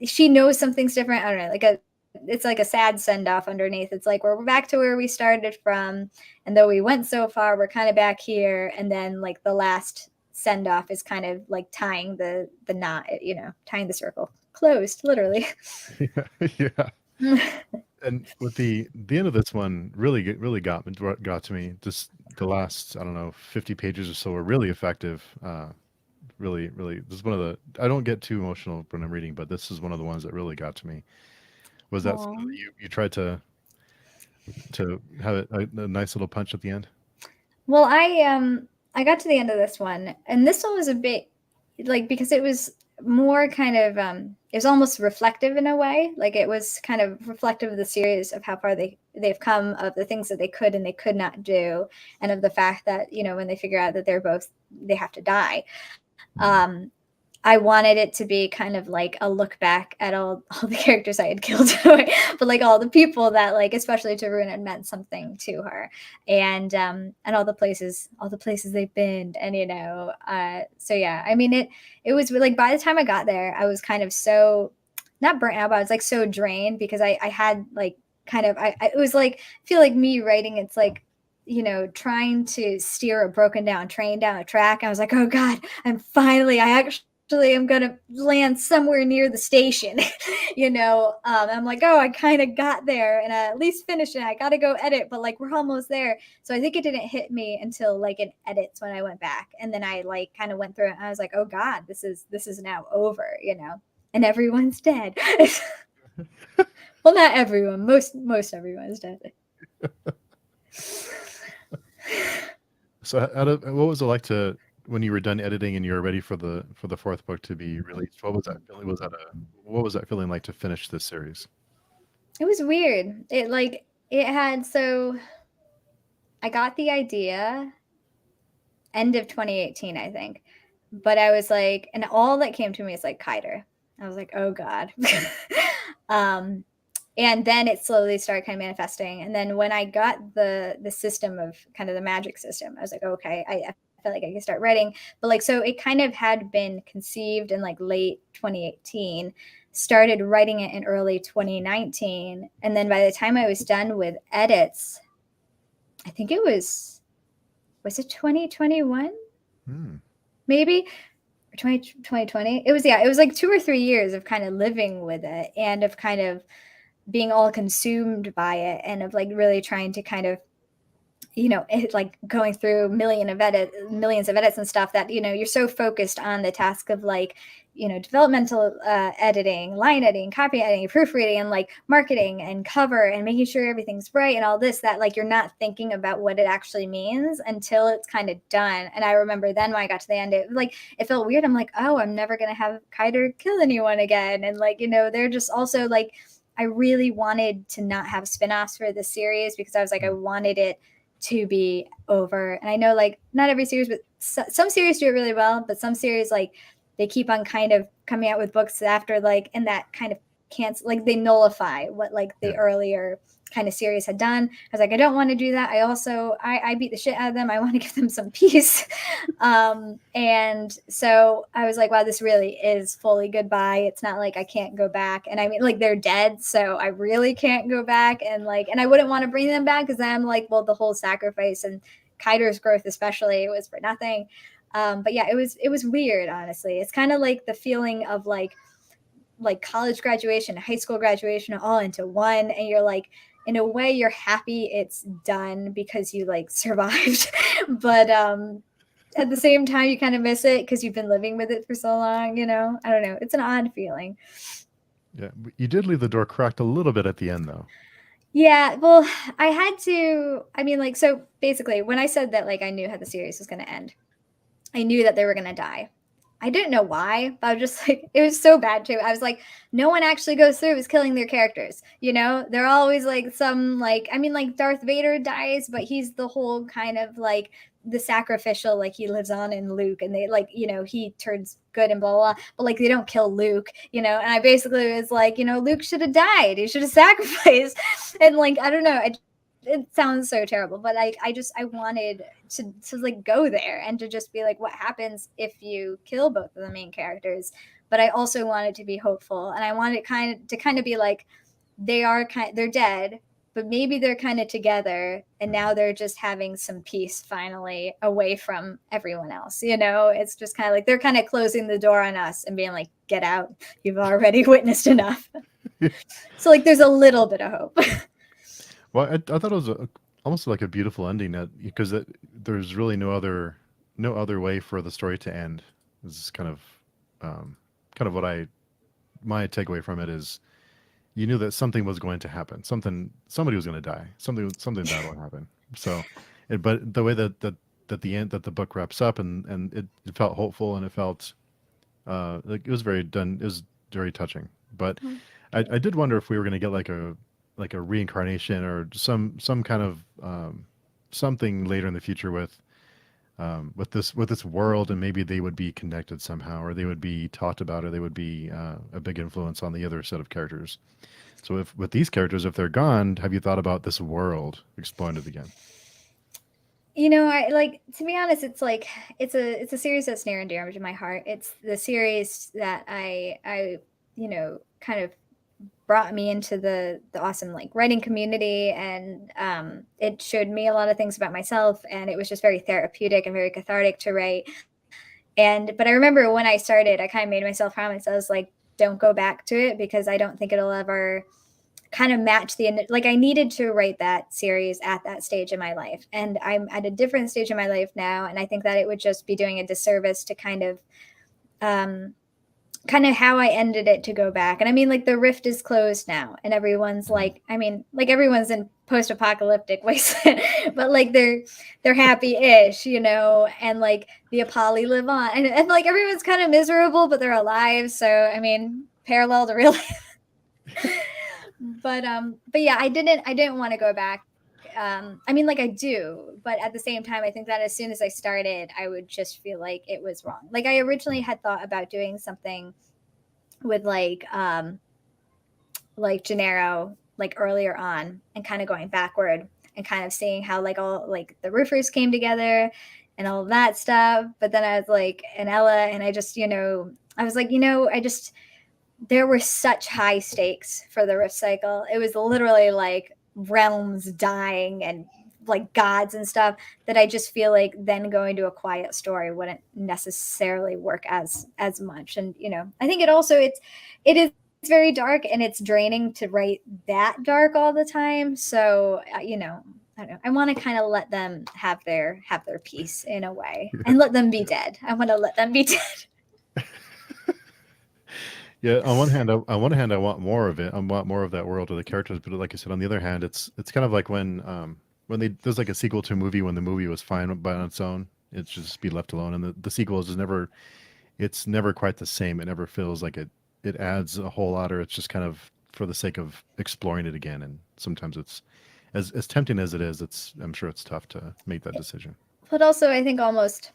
she knows something's different. I don't know, like it's like a sad send off underneath. It's like we're back to where we started from, and though we went so far, we're kind of back here. And then like the last send off is kind of like tying the knot, you know, tying the circle closed, literally. Yeah. And with the end of this one really got to me. Just the last, I don't know, 50 pages or so were really effective. Really, this is one of the, I don't get too emotional when I'm reading, but this is one of the ones that really got to me. Was that something that you tried to have a nice little punch at the end? Well, I got to the end of this one, and this one was a bit like, because it was more kind of it was almost reflective in a way. Like it was kind of reflective of the series, of how far they've come, of the things that they could and they could not do, and of the fact that, you know, when they figure out that they have to die. I wanted it to be kind of like a look back at all the characters I had killed, but like all the people that, like, especially to Rune, had meant something to her, and all the places they've been, and you know, so yeah, I mean, it was like by the time I got there, I was kind of so not burnt out, but I was like so drained because I had like kind of it was like, I feel like me writing, it's like, you know, trying to steer a broken down train down a track. I was like, oh God, I actually am going to land somewhere near the station. You know, I'm like, oh, I kind of got there and I at least finished it. I got to go edit, but like, we're almost there. So I think it didn't hit me until like in edits when I went back. And then I like kind of went through it and I was like, oh God, this is now over, you know, and everyone's dead. Well, not everyone, most everyone's dead. So what was it like to, when you were done editing and you were ready for the fourth book to be released? What was that feeling? What was that feeling like to finish this series? It was weird. So I got the idea end of 2018, I think. But I was like, and all that came to me is like Kiter. I was like, oh God. And then it slowly started kind of manifesting. And then when I got the system of kind of the magic system, I was like, okay, I felt like I could start writing. But like, so it kind of had been conceived in like late 2018, started writing it in early 2019. And then by the time I was done with edits, I think it was it 2021? Maybe? Or 2020? It was like 2 or 3 years of kind of living with it and of kind of being all consumed by it and of like really trying to kind of, you know, like going through millions of edits and stuff that, you know, you're so focused on the task of like, you know, developmental editing, line editing, copy editing, proofreading, and like marketing and cover and making sure everything's right and all this, that like you're not thinking about what it actually means until it's kind of done. And I remember then when I got to the end, it felt weird. I'm like, oh, I'm never gonna have Kiter kill anyone again. And like, you know, they're just also like, I really wanted to not have spin-offs for this series because I was like, I wanted it to be over. And I know like not every series, but some series do it really well, but some series like they keep on kind of coming out with books after like, and that kind of cancel, like they nullify what like the earlier kind of series had done. I was like, I don't want to do that. I also, I beat the shit out of them. I want to give them some peace. And so I was like, wow, this really is fully goodbye. It's not like I can't go back. And I mean, like they're dead. So I really can't go back and like, and I wouldn't want to bring them back because I'm like, well, the whole sacrifice and Kiter's growth, especially, was for nothing. But yeah, it was weird, honestly. It's kind of like the feeling of like college graduation, high school graduation, all into one. And you're like, in a way you're happy it's done because you like survived. But at the same time you kind of miss it because you've been living with it for so long, you know. I don't know, it's an odd feeling. Yeah, you did leave the door cracked a little bit at the end though. Yeah, well, I had to, I mean, like, so basically when I said that like I knew how the series was going to end, I knew that they were going to die. I didn't know why, but I was just like, it was so bad too. I was like, no one actually goes through is killing their characters. You know, they're always like some like, I mean, like Darth Vader dies, but he's the whole kind of like the sacrificial, like he lives on in Luke, and they like, you know, he turns good and blah blah, blah, but like they don't kill Luke, you know. And I basically was like, you know, Luke should have died. He should have sacrificed. And like I don't know, it sounds so terrible, but I wanted to like go there and to just be like, what happens if you kill both of the main characters? But I also wanted to be hopeful, and I wanted kind of be like, they're dead, but maybe they're kind of together, and now they're just having some peace finally away from everyone else, you know. It's just kind of like they're kind of closing the door on us and being like, get out, you've already witnessed enough. So like there's a little bit of hope. Well, I thought it was almost like a beautiful ending that because there's really no other way for the story to end. This is kind of what my takeaway from it is. You knew that something was going to happen. Somebody was going to die. Something bad will happen. So, but the way that the end that the book wraps up and it felt hopeful and it felt like it was very done. It was very touching. But I did wonder if we were going to get like a reincarnation or some kind of something later in the future with this world, and maybe they would be connected somehow, or they would be talked about, or they would be a big influence on the other set of characters. So if with these characters, if they're gone, have you thought about this world exploring it again? You know, I like, to be honest, it's like it's a series that's near and dear to my heart. It's the series that I you know, kind of brought me into the awesome like writing community, and it showed me a lot of things about myself, and it was just very therapeutic and very cathartic to write. And but I remember when I started, I kind of made myself promise. I was like, don't go back to it, because I don't think it'll ever kind of match the, like, I needed to write that series at that stage in my life, and I'm at a different stage in my life now, and I think that it would just be doing a disservice to um kind of how I ended it to go back. And I mean, like, the rift is closed now, and everyone's Mhm. like, I mean, like, everyone's in post-apocalyptic wasteland, but like they're happy-ish, you know, and like the Apolli live on, and like everyone's kind of miserable, but they're alive. So I mean, parallel to real life. But yeah, I didn't want to go back. I mean, like, I do, but at the same time, I think that as soon as I started, I would just feel like it was wrong. Like, I originally had thought about doing something with like Gennaro, like earlier on, and kind of going backward and kind of seeing how like all like the roofers came together and all of that stuff. But then I was like, and Ella, and I just, you know, I was like, you know, I just, there were such high stakes for the rift cycle. It was literally like realms dying and like gods and stuff, that I just feel like then going to a quiet story wouldn't necessarily work as much. And you know, I think it is very dark, and it's draining to write that dark all the time. So you know, I don't know. I want to kind of let them have their peace in a way, Yeah. and let them be dead. I want to let them be dead. Yeah, on one hand, I want more of it. I want more of that world of the characters. But like I said, on the other hand, it's kind of like when they there's like a sequel to a movie when the movie was fine by on its own. It should just be left alone, and the sequel is just never it's never quite the same. It never feels like it adds a whole lot, or it's just kind of for the sake of exploring it again. And sometimes it's as tempting as it is. It's I'm sure it's tough to make that decision. But also, I think almost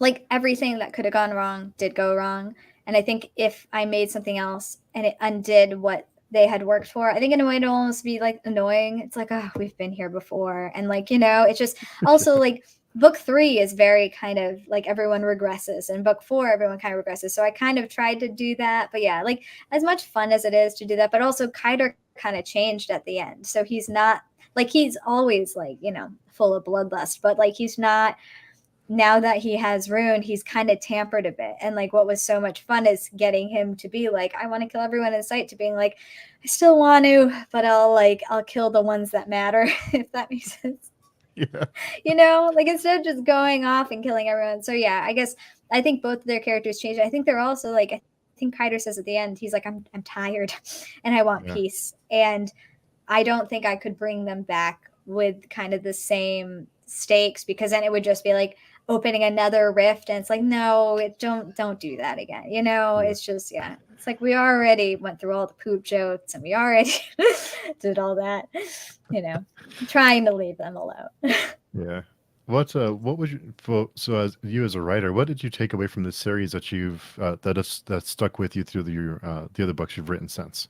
like everything that could have gone wrong did go wrong. And I think if I made something else and it undid what they had worked for, I think in a way it'd almost be like annoying. It's like, oh, we've been here before. And like, you know, it's just also like book 3 is very kind of like everyone regresses, and book 4, everyone kind of regresses. So I kind of tried to do that. But yeah, like as much fun as it is to do that, but also Kaider kind of changed at the end. So he's not like, he's always like, you know, full of bloodlust, but like he's not, now that he has Rune, he's kind of tampered a bit. And like what was so much fun is getting him to be like, I want to kill everyone in sight, to being like, I still want to, but I'll kill the ones that matter, if that makes sense. Yeah. You know, like instead of just going off and killing everyone. So yeah, I guess I think both of their characters changed. I think they're also like, I think Kaider says at the end, he's like, I'm tired and I want Yeah. peace. And I don't think I could bring them back with kind of the same stakes, because then it would just be like opening another rift, and it's like, no, don't do that again. You know, Yeah. it's just, yeah, it's like we already went through all the poop jokes, and we already did all that, you know, trying to leave them alone. Yeah. What would you so as you as a writer, what did you take away from this series that you've that stuck with you through the other books you've written since?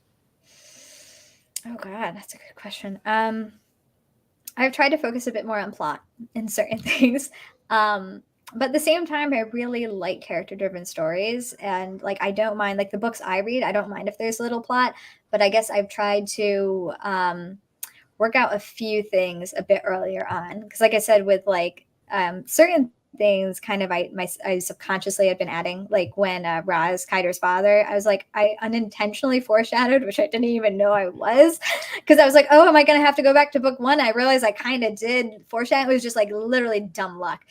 Oh God, that's a good question. I've tried to focus a bit more on plot in certain things. But at the same time, I really like character driven stories. And like, I don't mind, like the books I read, I don't mind if there's little plot. But I guess I've tried to work out a few things a bit earlier on. Because, like I said, with like certain things, kind of, I subconsciously had been adding, like when Raz, Kaider's father, I was like, I unintentionally foreshadowed, which I didn't even know I was. Because I was like, oh, am I going to have to go back to book one? I realized I kind of did foreshadow. It was just like literally dumb luck.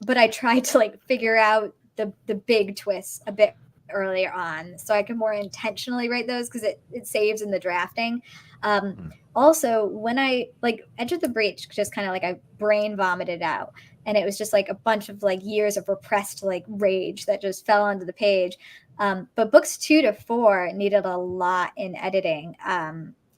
But I tried to like figure out the big twists a bit earlier on so I can more intentionally write those because it saves in the drafting. Um, Mm. Also, when I like Edge of the Breach, just kind of like I brain vomited out. And it was just like a bunch of like years of repressed like rage that just fell onto the page. But books 2 to 4 needed a lot in editing.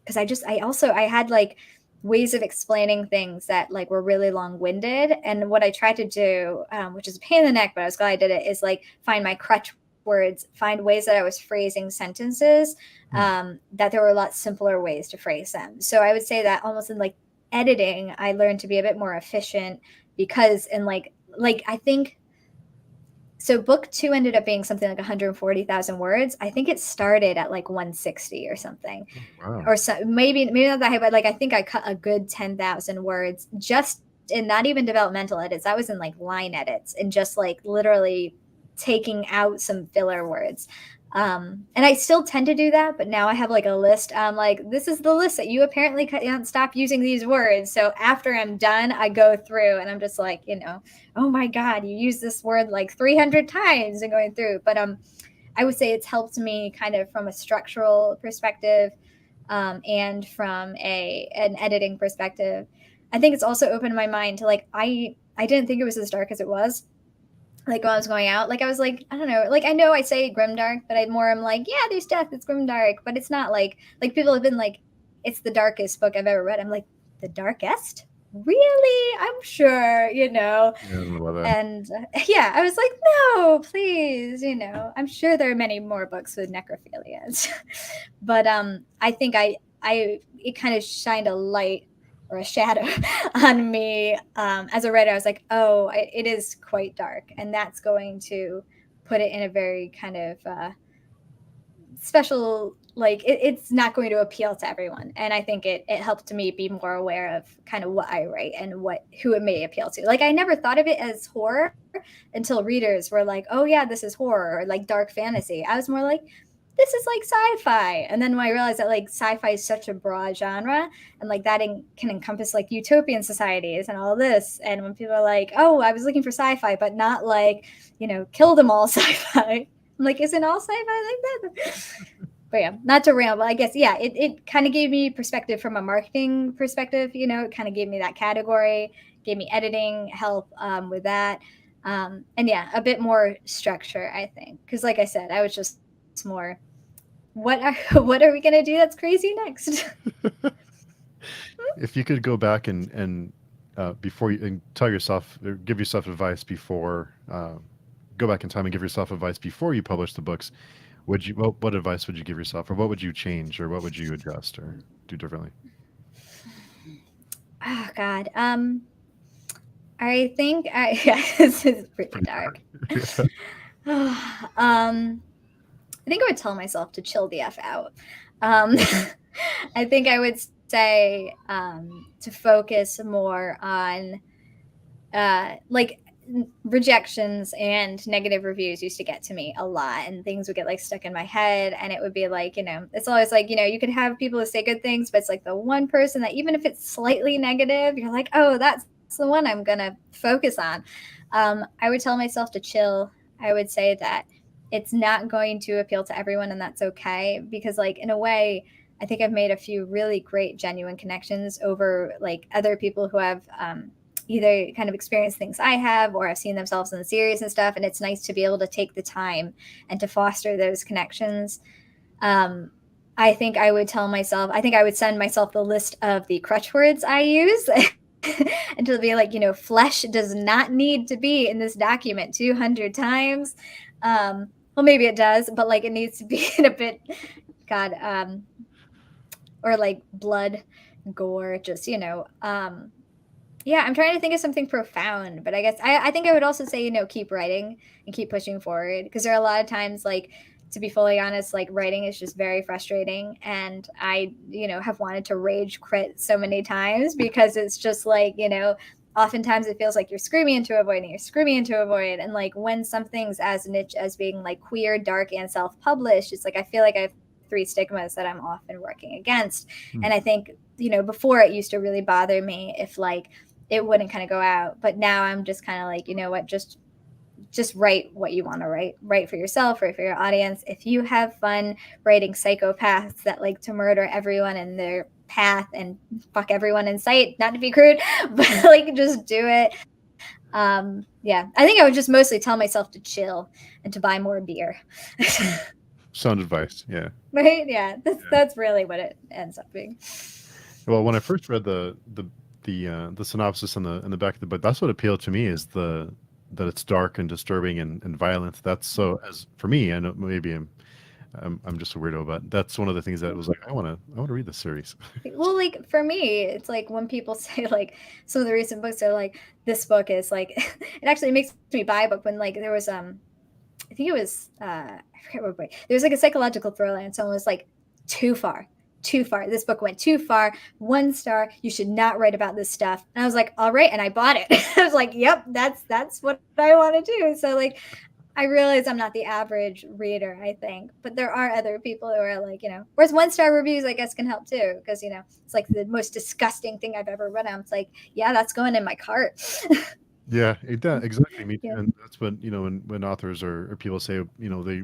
Because I had like ways of explaining things that like were really long-winded, and what I tried to do, which is a pain in the neck, but I was glad I did it, is like find my crutch words, find ways that I was phrasing sentences, Mm. that there were a lot simpler ways to phrase them. So I would say that almost in like editing, I learned to be a bit more efficient because in like I think so book 2 ended up being something like 140,000 words. I think it started at like 160 or something, Oh, wow. or so maybe not that high, but like I think I cut a good 10,000 words just in not even developmental edits. That was in like line edits and just like literally taking out some filler words. And I still tend to do that, but now I have like a list. Like this is the list that you apparently can't stop using these words. So after I'm done, I go through and I'm just like, oh my God, you use this word like 300 times and going through. But I would say it's helped me kind of from a structural perspective, and from an editing perspective. I think it's also opened my mind to like I didn't think it was as dark as it was. Like when I was going out, like I was like, I don't know, like I know I say grimdark, but I'm like, yeah, there's death, it's grimdark, but it's not like people have been like, it's the darkest book I've ever read. I'm like, the darkest? Really? I'm sure, Yeah, I don't know about that. and yeah, I was like, no, please, I'm sure there are many more books with necrophilias. But I think I it kind of shined a light or a shadow on me, as a writer. I was like, oh, it is quite dark, and that's going to put it in a very kind of special, like it's not going to appeal to everyone. And I think it helped me be more aware of kind of what I write and who it may appeal to. Like I never thought of it as horror until readers were like, oh yeah, this is horror, or like dark fantasy. I was more like, this is like sci-fi. And then when I realized that like sci-fi is such a broad genre, and like that can encompass like utopian societies and all this. And when people are like, oh, I was looking for sci-fi but not like, kill them all sci-fi, I'm like, isn't all sci-fi like that? But yeah, not to ramble, I guess, yeah, it kind of gave me perspective from a marketing perspective. It kind of gave me that category, gave me editing help, with that. And yeah, a bit more structure, I think, because like I said, I was just more, what are what are we gonna do that's crazy next? If you could go back and before you and tell yourself or give yourself advice before go back in time and give yourself advice before you publish the books, would you what advice would you give yourself, or what would you change, or what would you adjust or do differently? Oh God, I think yeah, this is pretty Pretty dark. dark. Yeah. I think I would tell myself to chill the f out. um I think I would say, to focus more on, like rejections and negative reviews used to get to me a lot, and things would get like stuck in my head, and it would be like, it's always like, you could have people who say good things, but it's like the one person that, even if it's slightly negative, you're like, oh, that's the one I'm gonna focus on. I would tell myself to chill. I would say that it's not going to appeal to everyone, and that's okay, because like in a way, I think I've made a few really great genuine connections over like other people who have, either kind of experienced things I have or have seen themselves in the series and stuff. And it's nice to be able to take the time and to foster those connections. Um, I think I would send myself the list of the crutch words I use and to be like, flesh does not need to be in this document 200 times. Well, maybe it does, but like it needs to be in a bit, God, or like blood, gore, just, yeah, I'm trying to think of something profound, but I guess I think I would also say, keep writing and keep pushing forward, because there are a lot of times, like, to be fully honest, like writing is just very frustrating. And I, have wanted to rage quit so many times, because it's just like, oftentimes it feels like you're screaming into a void and you're screaming into a void. And like when something's as niche as being like queer, dark, and self-published, it's like I feel like I have 3 stigmas that I'm often working against. And I think, before it used to really bother me if like it wouldn't kind of go out. But now I'm just kind of like, you know what, just write what you want to write for yourself, write for your audience. If you have fun writing psychopaths that like to murder everyone in their path and fuck everyone in sight, not to be crude, but like just do it. Yeah, I think I would just mostly tell myself to chill and to buy more beer. Sound advice. Yeah. Right. Yeah. That's really what it ends up being. Well, when I first read the synopsis in the back of the book, that's what appealed to me, is that it's dark and disturbing and violent. That's so, as for me, I know maybe I'm just a weirdo, but that's one of the things that was like, I want to read this series. Well, like for me, it's like when people say like some of the recent books are like, this book is like, it actually makes me buy a book. When like there was I think it was I forget what book. There was like a psychological thriller, and someone was like, too far. This book went too far. 1 star. You should not write about this stuff. And I was like, all right, and I bought it. I was like, yep, that's what I want to do. So like, I realize I'm not the average reader, I think, but there are other people who are like, whereas 1-star reviews, I guess, can help too, because it's like the most disgusting thing I've ever read. It's like, yeah, that's going in my cart. Yeah, it does, exactly. Me too. Yeah. And that's when when authors or people say they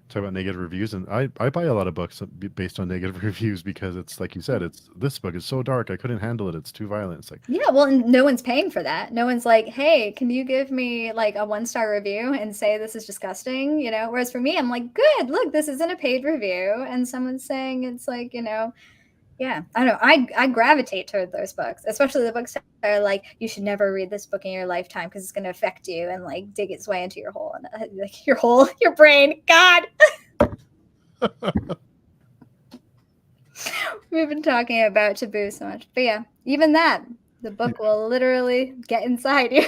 talk about negative reviews, and I buy a lot of books based on negative reviews, because it's like you said, it's, this book is so dark I couldn't handle it, it's too violent. It's like, yeah, well, and no one's paying for that. No one's like, hey, can you give me like a 1-star review and say this is disgusting, whereas for me, I'm like, good, look, this isn't a paid review, and someone's saying it's like, yeah, I don't know. I gravitate toward those books, especially the books that are like, you should never read this book in your lifetime because it's going to affect you and like dig its way into your hole, and like your brain. God, we've been talking about taboo so much, but yeah, even that, the book will literally get inside you.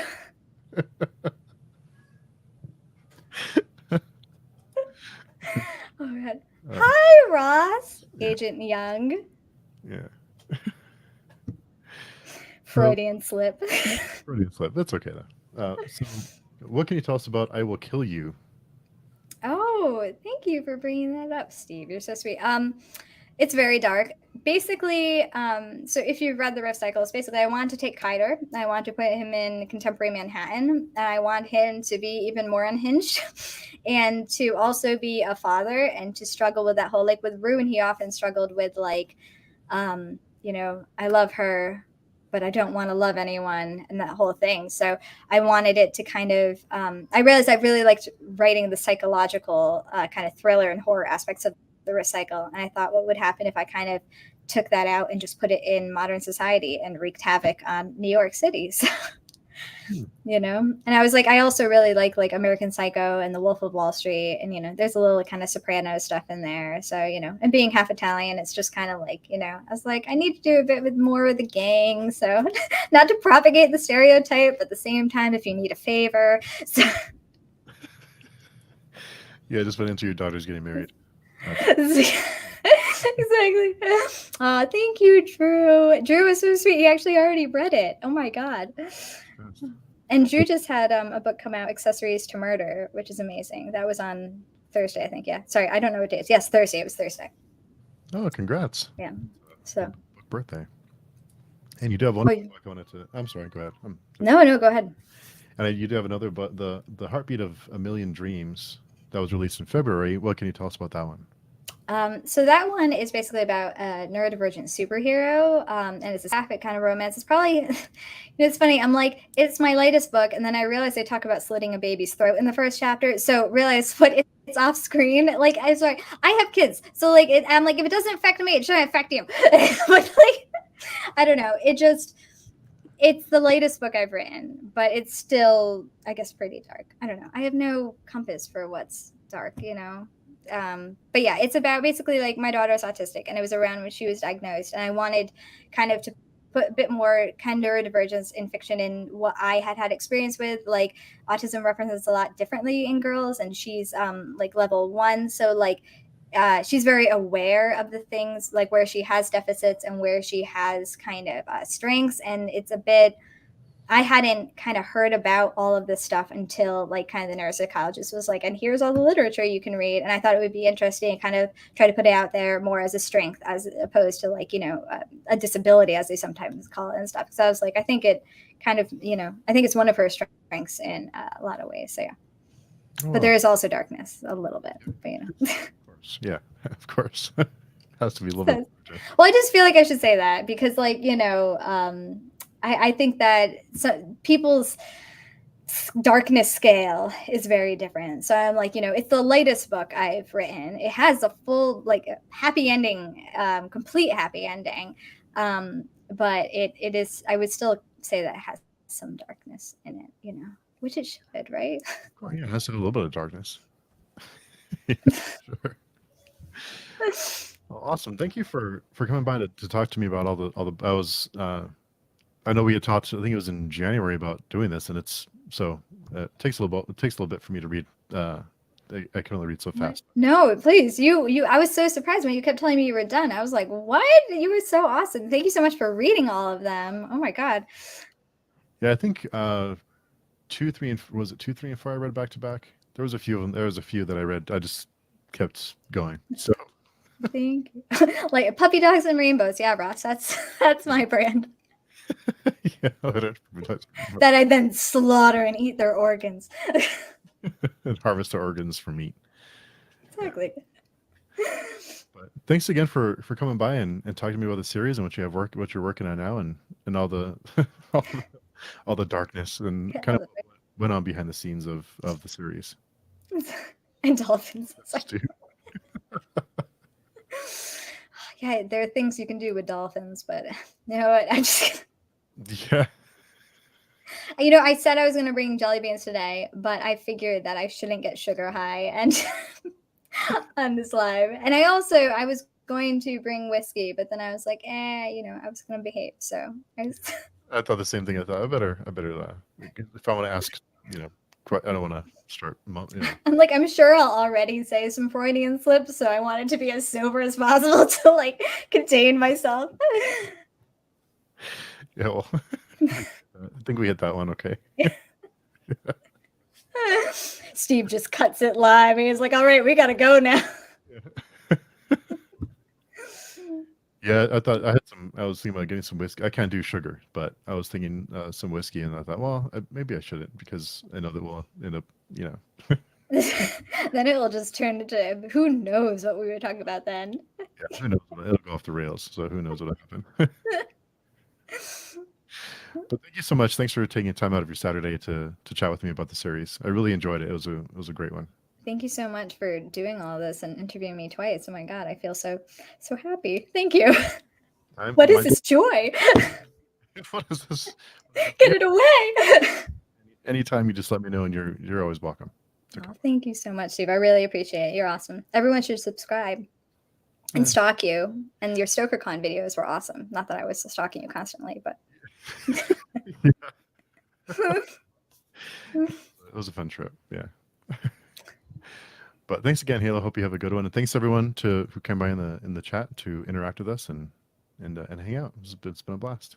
Oh God. Hi, Ross. Yeah. Agent Young. Yeah. Freudian slip. Freudian slip. That's okay though. So, what can you tell us about I Will Kill You? Oh, thank you for bringing that up, Steve. You're so sweet. It's very dark. Basically, so if you've read the Rift Cycles, basically I want to take Kaider. I want to put him in contemporary Manhattan, and I want him to be even more unhinged and to also be a father and to struggle with that whole, like with Ruin, he often struggled with like, I love her, but I don't want to love anyone, and that whole thing. So I wanted it to kind of, I realized I really liked writing the psychological kind of thriller and horror aspects of the Recycle. And I thought, what would happen if I kind of took that out and just put it in modern society and wreaked havoc on New York City? So, and I was like, I also really like American Psycho and The Wolf of Wall Street. And, there's a little kind of Soprano stuff in there. So, and being half Italian, it's just kind of like, I was like, I need to do a bit more with the gang. So not to propagate the stereotype, but at the same time, if you need a favor. So. Yeah, just went into your daughter's getting married. Exactly. Thank you, Drew. Drew was so sweet. He actually already read it. Oh my God. And Drew just had a book come out, Accessories to Murder, which is amazing. That was on Thursday, I think. Yeah. Sorry, I don't know what day it is. Yes, Thursday. It was Thursday. Oh, congrats. Yeah. So. Birthday. And you do have one book I wanted to. I'm sorry. Go ahead. No, go ahead. And you do have another, but the Heartbeat of a Million Dreams that was released in February. What can you tell us about that one? So that one is basically about a neurodivergent superhero, and it's a sapphic kind of romance. It's probably, it's funny. I'm like, it's my latest book, and then I realized they talk about slitting a baby's throat in the first chapter. So realize what it's off screen. Like, I'm sorry, I have kids, so like, I'm like, if it doesn't affect me, it shouldn't affect you. But like, I don't know. It just, it's the latest book I've written, but it's still, I guess, pretty dark. I don't know. I have no compass for what's dark, you know. But yeah, it's about basically like my daughter's autistic, and it was around when she was diagnosed, and I wanted kind of to put a bit more kind of neurodivergence in fiction in what I had experience with. Like autism represents a lot differently in girls, and she's like level 1, so like she's very aware of the things like where she has deficits and where she has kind of strengths. And it's a bit, I hadn't kind of heard about all of this stuff until like kind of the neuropsychologist was like, and here's all the literature you can read. And I thought it would be interesting and kind of try to put it out there more as a strength as opposed to like, you know, a disability as they sometimes call it and stuff. So I was like, I think it kind of, you know, I think it's one of her strengths in a lot of ways. So yeah. Oh, but there is also darkness a little bit, but you know. of course. Yeah, of course. Has to be a little bit. Well, I just feel like I should say that because, like, you know, I think that people's darkness scale is very different. So I'm like, you know, it's the latest book I've written. It has a full, like, happy ending, complete happy ending. But it is, I would still say that it has some darkness in it, you know, which it should, right? Oh, yeah, it has a little bit of darkness. Yeah, sure. Well, awesome. Thank you for coming by to talk to me about all the I was I know we had talked, I think it was in January, about doing this, and it's so it takes a little bit for me to read. I can only read so fast. No, please. I was so surprised when you kept telling me you were done. I was like, what? You were so awesome. Thank you so much for reading all of them. Oh my God. Yeah, I think 2, 3, and was it 2, 3, and 4 I read back to back? There was a few of them. There was a few that I read. I just kept going. So thank you. Like puppy dogs and rainbows. Yeah, Ross, that's my brand. yeah, that I then slaughter and eat their organs. and harvest the organs for meat. Exactly. But thanks again for coming by and talking to me about the series and what you're working on now, and all the all the darkness and kind of what went on behind the scenes of the series. And dolphins. Yeah, there are things you can do with dolphins, but you know what? I just yeah. You know, I said I was going to bring jelly beans today, but I figured that I shouldn't get sugar high and on this live. And I was going to bring whiskey, but then I was like, you know, I was going to behave. So I thought the same thing. I thought I better if I want to ask, you know, I don't want to start. You know. I'm like, I'm sure I'll already say some Freudian slips, so I wanted to be as sober as possible to like contain myself. Yeah, well, I think we hit that one. Okay. Steve just cuts it live. He's like, all right, we got to go now. Yeah, I thought I was thinking about getting some whiskey. I can't do sugar, but I was thinking some whiskey, and I thought, well, maybe I shouldn't, because I know that we'll end up, you know. Then it will just turn into, who knows what we were talking about then. Yeah, who knows? It'll go off the rails, so who knows what'll happen. But thank you so much. Thanks for taking time out of your Saturday to chat with me about the series. I really enjoyed it. It was a great one. Thank you so much for doing all this and interviewing me twice. Oh my God, I feel so happy. Thank you. What is this joy? What is this? Get it away. Anytime, you just let me know, and you're always welcome. Okay. Oh, thank you so much, Steve. I really appreciate it. You're awesome. Everyone should subscribe and stalk you. And your StokerCon videos were awesome. Not that I was stalking you constantly, but it was a fun trip. Yeah. But thanks again, Halo. Hope you have a good one, and thanks everyone who came by in the chat to interact with us and hang out. It's been a blast.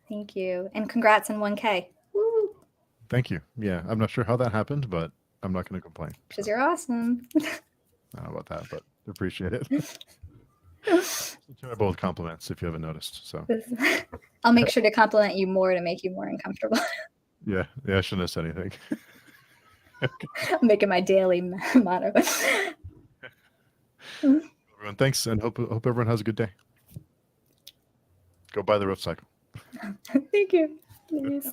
Thank you, and congrats on 1K. Woo. Thank you. Yeah, I'm not sure how that happened, but I'm not going to complain. Because you're awesome. I don't know about that, but appreciate it. Both compliments, if you haven't noticed. So I'll make sure to compliment you more to make you more uncomfortable. Yeah, I shouldn't have said anything. I'm making my daily motto. Everyone, thanks, and hope everyone has a good day. Go buy the rough cycle. Thank you. Please.